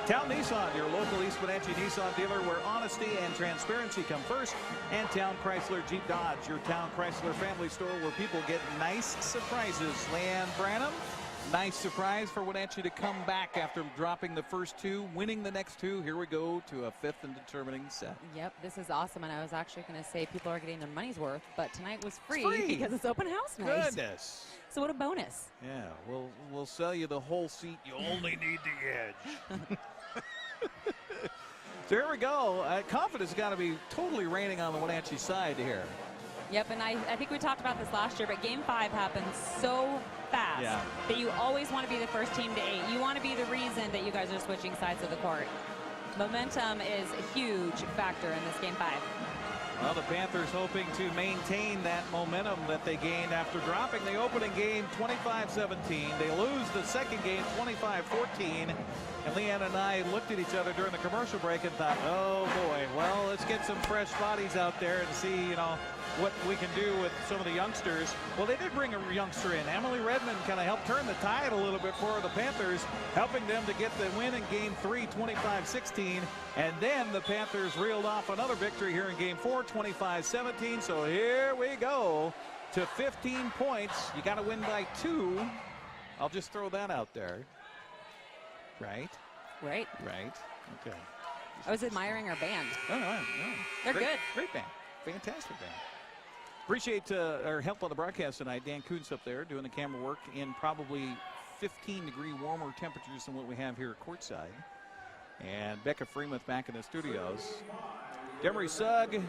Town Nissan, your local East Wenatchee Nissan dealer where honesty and transparency come first. And Town Chrysler Jeep Dodge, your Town Chrysler family store where people get nice surprises. Leanne Branham. Nice surprise for Wenatchee to come back after dropping the first 2, winning the next 2. Here we go to a 5th and determining set. Yep, this is awesome. And I was actually going to say people are getting their money's worth, but tonight was free because it's open house night. Goodness. So what a bonus. Yeah, we'll sell you the whole seat. You only need the edge. So here we go. Confidence has got to be totally raining on the Wenatchee side here. Yep, and I think we talked about this last year, but Game 5 happens so fast that you always want to be the first team to 8. You want to be the reason that you guys are switching sides of the court. Momentum is a huge factor in this Game 5. Well, the Panthers hoping to maintain that momentum that they gained after dropping the opening game 25-17. They lose the second game 25-14. And Leanne and I looked at each other during the commercial break and thought, oh boy, well, let's get some fresh bodies out there and see, you know, what we can do with some of the youngsters. Well, they did bring a youngster in. Emily Redmond kind of helped turn the tide a little bit for the Panthers, helping them to get the win in Game 3, 25-16. And then the Panthers reeled off another victory here in Game 4, 25-17. So here we go to 15 points. You got to win by 2. I'll just throw that out there. Right. Okay. I was admiring our band. No. They're good. Great band. Fantastic band. Appreciate our help on the broadcast tonight. Dan Kuntz up there doing the camera work in probably 15-degree warmer temperatures than what we have here at courtside. And Becca Freemuth back in the studios. Demery Sugg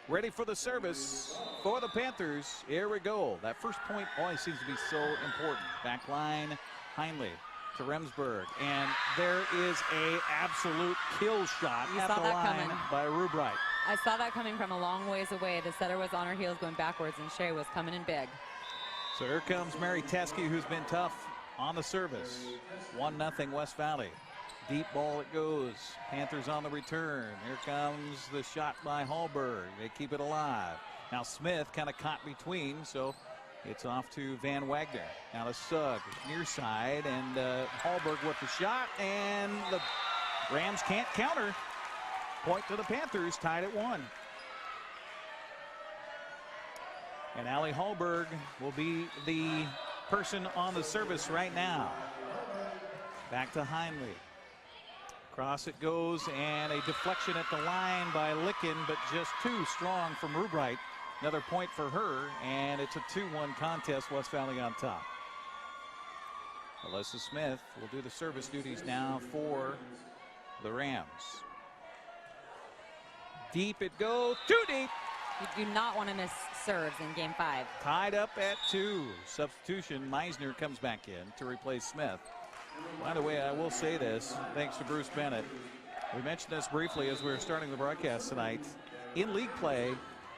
ready for the service for the Panthers. Here we go. That first point always seems to be so important. Back line, Heinle to Remsburg, and there is a absolute kill shot at the line by Rubright. I saw that coming from a long ways away. The setter was on her heels going backwards, and Shea was coming in big. So here comes Mary Teskey, who's been tough on the service. 1-0 West Valley. Deep ball it goes. Panthers on the return. Here comes the shot by Hallberg. They keep it alive. Now Smith kind of caught between, so it's off to Van Wagner. Now to Sugg, near side, and Hallberg with the shot, and the Rams can't counter. Point to the Panthers, tied at 1. And Allie Hallberg will be the person on the service right now. Back to Heinle. Cross it goes, and a deflection at the line by Licken, but just too strong from Rubright. Another point for her, and it's a 2-1 contest. West Valley on top. Alyssa Smith will do the service duties now for the Rams. Deep it goes, too deep. You do not want to miss serves in Game 5. Tied up at 2. Substitution, Meisner comes back in to replace Smith. By the way, I will say this, thanks to Bruce Bennett. We mentioned this briefly as we were starting the broadcast tonight. In league play,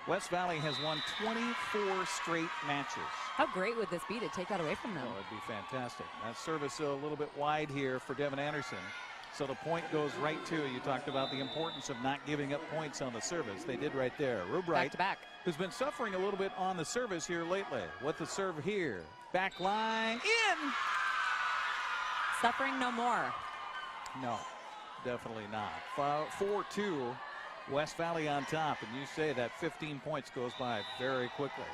West Valley has won 24 straight matches. How great would this be to take that away from them? Oh, it'd be fantastic. That service a little bit wide here for Devin Anderson. So the point goes right to, you talked about the importance of not giving up points on the service. They did right there. Rubright, back to back, who's been suffering a little bit on the service here lately. With the serve here. Back line in. Suffering no more. No, definitely not. 4-2. West Valley on top, and you say that 15 points goes by very quickly.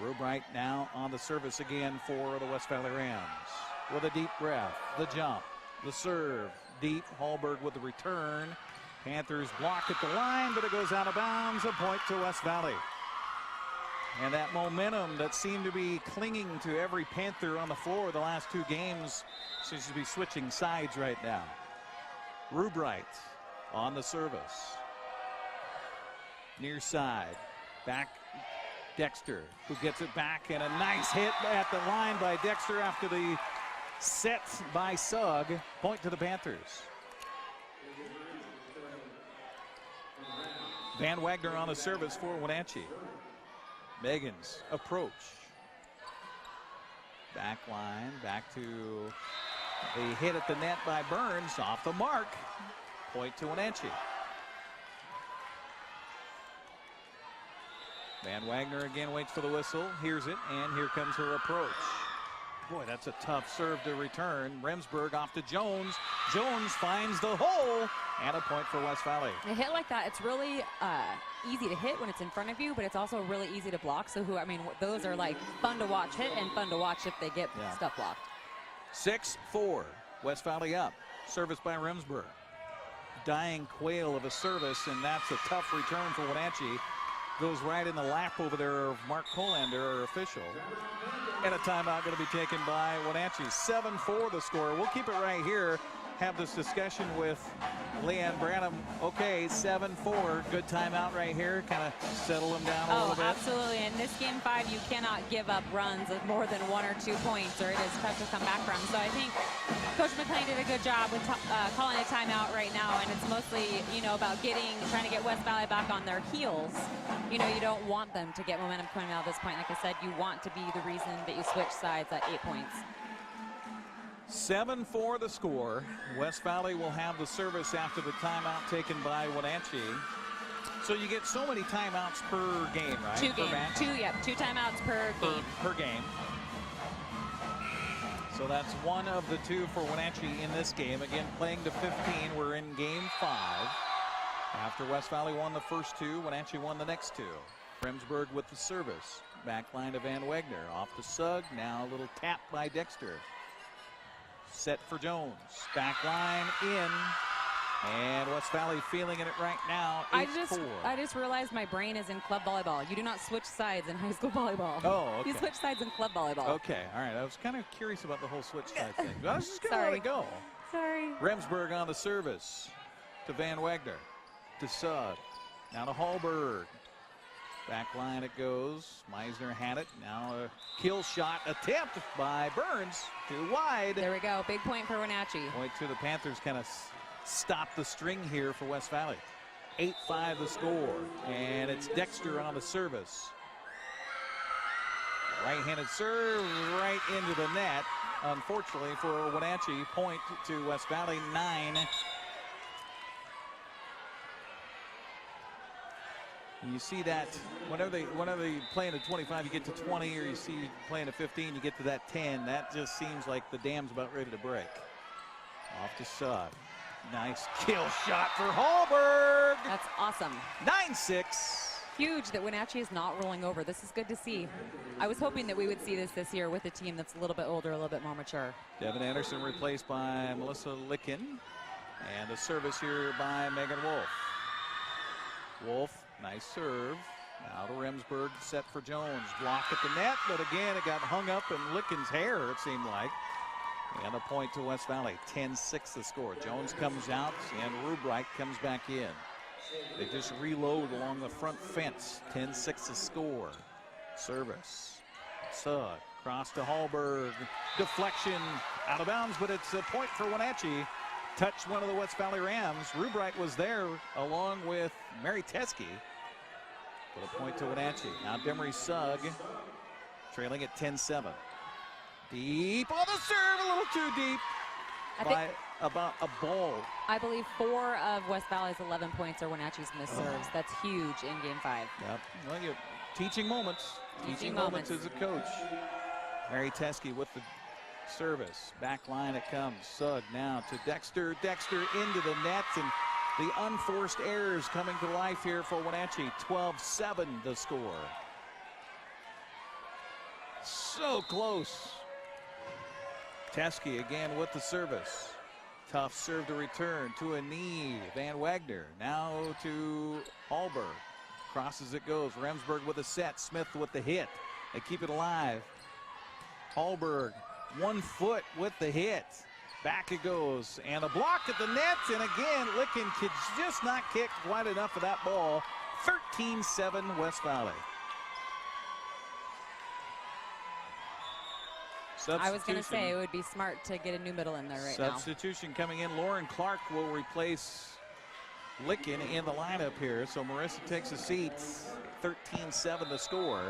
Rubright now on the service again for the West Valley Rams. With a deep breath, the jump, the serve, deep. Hallberg with the return. Panthers block at the line, but it goes out of bounds. A point to West Valley. And that momentum that seemed to be clinging to every Panther on the floor the last 2 games seems to be switching sides right now. Rubright on the service. Near side, back Dexter, who gets it back, and a nice hit at the line by Dexter after the set by Sugg. Point to the Panthers. Van Wagner on the service for Wenatchee. Megan's approach. Back line, back to the hit at the net by Burns, off the mark. Point to Wenatchee. Van Wagner again waits for the whistle, hears it, and here comes her approach. Boy, that's a tough serve to return. Remsburg off to Jones. Jones finds the hole, and a point for West Valley. A hit like that, it's really easy to hit when it's in front of you, but it's also really easy to block. So those are like fun to watch hit and fun to watch if they get stuff blocked. 6-4, West Valley up. Service by Remsburg. Dying quail of a service, and that's a tough return for Wenatchee. Goes right in the lap over there of Mark Colander, our official. And a timeout going to be taken by Wenatchee. 7-4 the score. We'll keep it right here have this discussion with Leanne Branham. Okay, 7-4, good timeout right here, kind of settle them down a little bit. Absolutely. In this game 5, you cannot give up runs of more than 1 or 2 points, or it is tough to come back from. So I think Coach McLean did a good job with calling a timeout right now, and it's mostly, about trying to get West Valley back on their heels. You don't want them to get momentum coming out at this point. Like I said, you want to be the reason that you switch sides at 8 points. 7-4 the score. West Valley will have the service after the timeout taken by Wenatchee. So you get so many timeouts per game, right? 2 games. Two timeouts per game. Per game. So that's 1 of the 2 for Wenatchee in this game. Again, playing to 15. We're in game 5. After West Valley won the first 2, Wenatchee won the next 2. Remsburg with the service. Back line to Van Wegner. Off to Sugg. Now a little tap by Dexter. Set for Jones. Back line in. And West Valley feeling it right now. 8-4. I just realized my brain is in club volleyball. You do not switch sides in high school volleyball. Oh, okay. You switch sides in club volleyball. Okay, all right. I was kind of curious about the whole switch side thing. I was just going to let it go. Sorry. Remsburg on the service to Van Wegner. To Sugg. Now to Hallberg. Back line it goes. Meisner had it. Now a kill shot attempt by Burns. Too wide. There we go. Big point for Wenatchee. Point to the Panthers kind of stop the string here for West Valley. 8-5 the score. And it's Dexter on the service. Right-handed serve right into the net. Unfortunately for Wenatchee, point to West Valley, 9. You see that whenever they play in a 25, you get to 20, or you see playing a 15, you get to that 10. That just seems like the dam's about ready to break. Off to Sugg. Nice kill shot for Hallberg. That's awesome. 9-6. Huge that Wenatchee is not rolling over. This is good to see. I was hoping that we would see this year with a team that's a little bit older, a little bit more mature. Devin Anderson replaced by Melissa Licken. And the service here by Megan Wolf. Wolf, nice serve. Now to Remsburg, set for Jones. Block at the net, but again, it got hung up in Licken's hair, it seemed like. And a point to West Valley, 10-6 the score. Jones comes out, and Rubright comes back in. They just reload along the front fence. 10-6 the score. Service. Sugg, cross to Hallberg. Deflection, out of bounds, but it's a point for Wenatchee. Touched one of the West Valley Rams. Rubright was there along with Mary Teskey. But a point to Wenatchee. Now Demery Sugg trailing at 10-7. Deep on the serve, a little too deep. By about a ball. I believe 4 of West Valley's 11 points are Wenatchee's missed serves. That's huge in game 5. Yep. Well, you're teaching moments. Teaching moments as a coach. Mary Teskey with the service. Back line it comes. Sugg now to Dexter. Dexter into the net, and the unforced errors coming to life here for Wenatchee. 12-7 the score. So close. Teskey again with the service. Tough serve to return to a knee. Van Wegner now to Hallberg. Crosses it goes. Remsburg with a set. Smith with the hit. They keep it alive. Hallberg 1 foot with the hit. Back it goes. And a block at the net. And again, Licken could just not kick quite enough of that ball. 13-7 West Valley. I was going to say it would be smart to get a new middle in there right now. Substitution coming in. Lauren Clark will replace Licken in the lineup here. So Marissa takes a seat. 13-7 the score.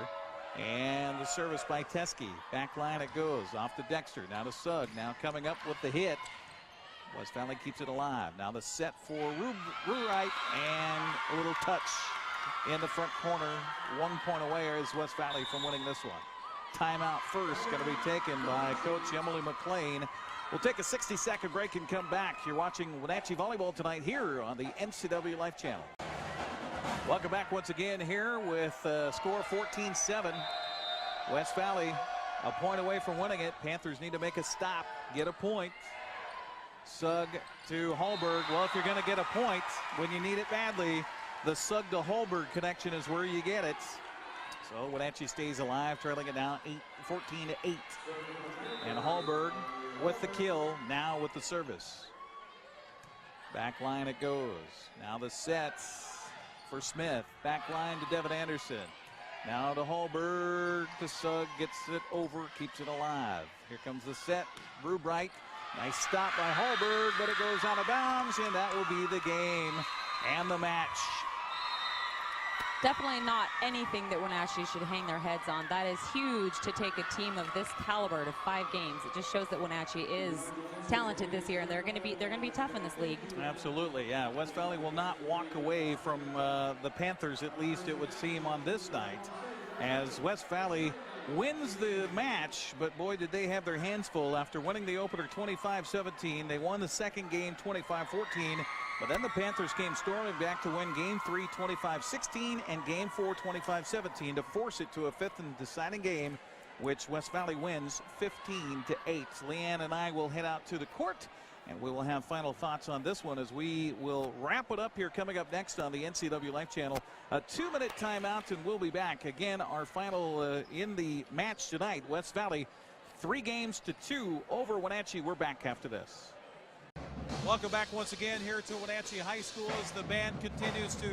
And the service by Teskey. Back line it goes. Off to Dexter. Now to Sugg. Now coming up with the hit. West Valley keeps it alive. Now the set for Rubright. And a little touch in the front corner. 1 point away is West Valley from winning this one. Timeout first going to be taken by Coach Emily McLean. We'll take a 60-second break and come back. You're watching Wenatchee Volleyball tonight here on the NCW Life Channel. Welcome back once again here with score 14-7. West Valley a point away from winning it. Panthers need to make a stop, get a point. Sugg to Hallberg. Well, if you're going to get a point when you need it badly, the Sugg to Hallberg connection is where you get it. So Wenatchee stays alive, trailing it now 14-8. And Hallberg with the kill, now with the service. Back line it goes. Now the sets for Smith. Back line to Devin Anderson. Now to Hallberg. The Sugg gets it over, keeps it alive. Here comes the set. Rubright. Nice stop by Hallberg, but it goes out of bounds, and that will be the game and the match. Definitely not anything that Wenatchee should hang their heads on. That is huge to take a team of this caliber to 5 games. It just shows that Wenatchee is talented this year, and they're going to be tough in this league. Absolutely, yeah. West Valley will not walk away from the Panthers, at least it would seem on this night, as West Valley wins the match, but boy, did they have their hands full after winning the opener 25-17. They won the second game 25-14. But then the Panthers came storming back to win Game 3 25-16 and Game 4 25-17 to force it to a 5th and deciding game, which West Valley wins 15-8. Leanne and I will head out to the court, and we will have final thoughts on this one as we will wrap it up here coming up next on the NCW Life Channel. A 2-minute timeout, and we'll be back. Again, our final in the match tonight, West Valley 3-2 over Wenatchee. We're back after this. Welcome back once again here to Wenatchee High School as the band continues to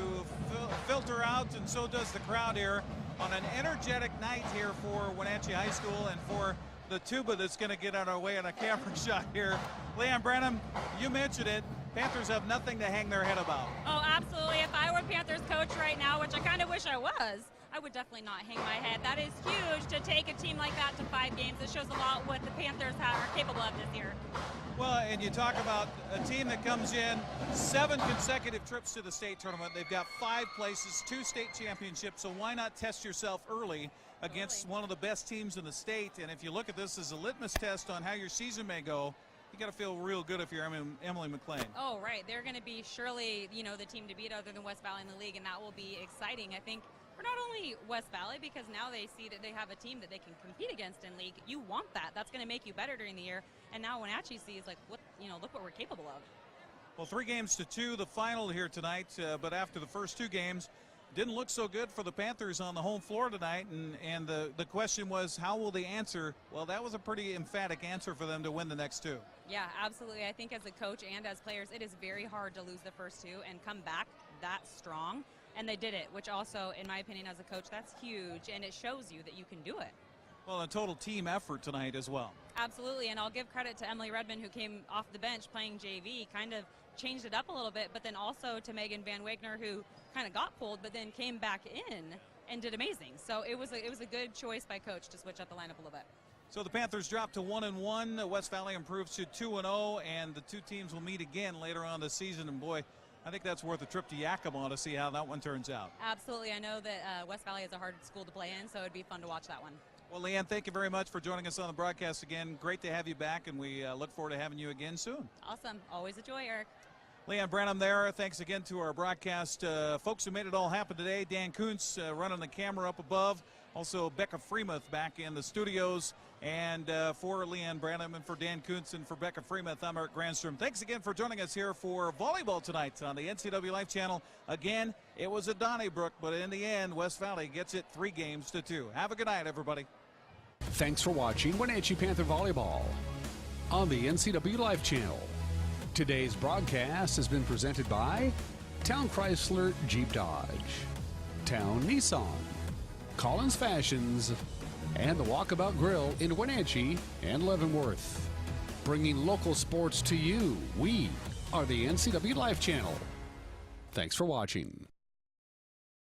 filter out, and so does the crowd here on an energetic night here for Wenatchee High School and for the tuba that's going to get on our way on a camera shot here. Leanne Branham, you mentioned it. Panthers have nothing to hang their head about. Oh, absolutely. If I were Panthers coach right now, which I kind of wish I was, I would definitely not hang my head. That is huge to take a team like that to 5 games. It shows a lot what the Panthers are capable of this year. Well, and you talk about a team that comes in 7 consecutive trips to the state tournament. They've got 5 places, 2 state championships, so why not test yourself early against one of the best teams in the state? And if you look at this as a litmus test on how your season may go, you got to feel real good if you're Emily McLean. Oh, right. They're going to be surely, the team to beat other than West Valley in the league, and that will be exciting. I think for not only West Valley, because now they see that they have a team that they can compete against in league. You want that. That's going to make you better during the year. And now Wenatchee sees, like, look what we're capable of. Well, 3-2, the final here tonight. But after the first 2 games, didn't look so good for the Panthers on the home floor tonight. And the question was, how will they answer? Well, that was a pretty emphatic answer for them to win the next 2. Yeah, absolutely. I think as a coach and as players, it is very hard to lose the first 2 and come back that strong. And they did it, which also, in my opinion, as a coach, that's huge. And it shows you that you can do it. Well, a total team effort tonight as well. Absolutely, and I'll give credit to Emily Redmond, who came off the bench playing JV, kind of changed it up a little bit, but then also to Megan Van Wagner, who kind of got pulled, but then came back in and did amazing. So it was a good choice by coach to switch up the lineup a little bit. So the Panthers drop to 1-1. West Valley improves to 2-0, and the 2 teams will meet again later on this season. And boy, I think that's worth a trip to Yakima to see how that one turns out. Absolutely. I know that West Valley is a hard school to play in, so it'd be fun to watch that one. Well, Leanne, thank you very much for joining us on the broadcast again. Great to have you back, and we look forward to having you again soon. Awesome. Always a joy, Eric. Leanne Branham there. Thanks again to our broadcast folks who made it all happen today. Dan Kuntz running the camera up above. Also, Becca Freemuth back in the studios. And for Leanne Branham and for Dan Kuntz and for Becca Freemuth, I'm Eric Granstrom. Thanks again for joining us here for volleyball tonight on the NCW Life Channel. Again, it was at Donnybrook, but in the end, West Valley gets it 3-2. Have a good night, everybody. Thanks for watching Wenatchee Panther Volleyball on the NCW Life Channel. Today's broadcast has been presented by Town Chrysler Jeep Dodge, Town Nissan, Collins Fashions, and the Walkabout Grill in Wenatchee and Leavenworth. Bringing local sports to you, we are the NCW Life Channel. Thanks for watching.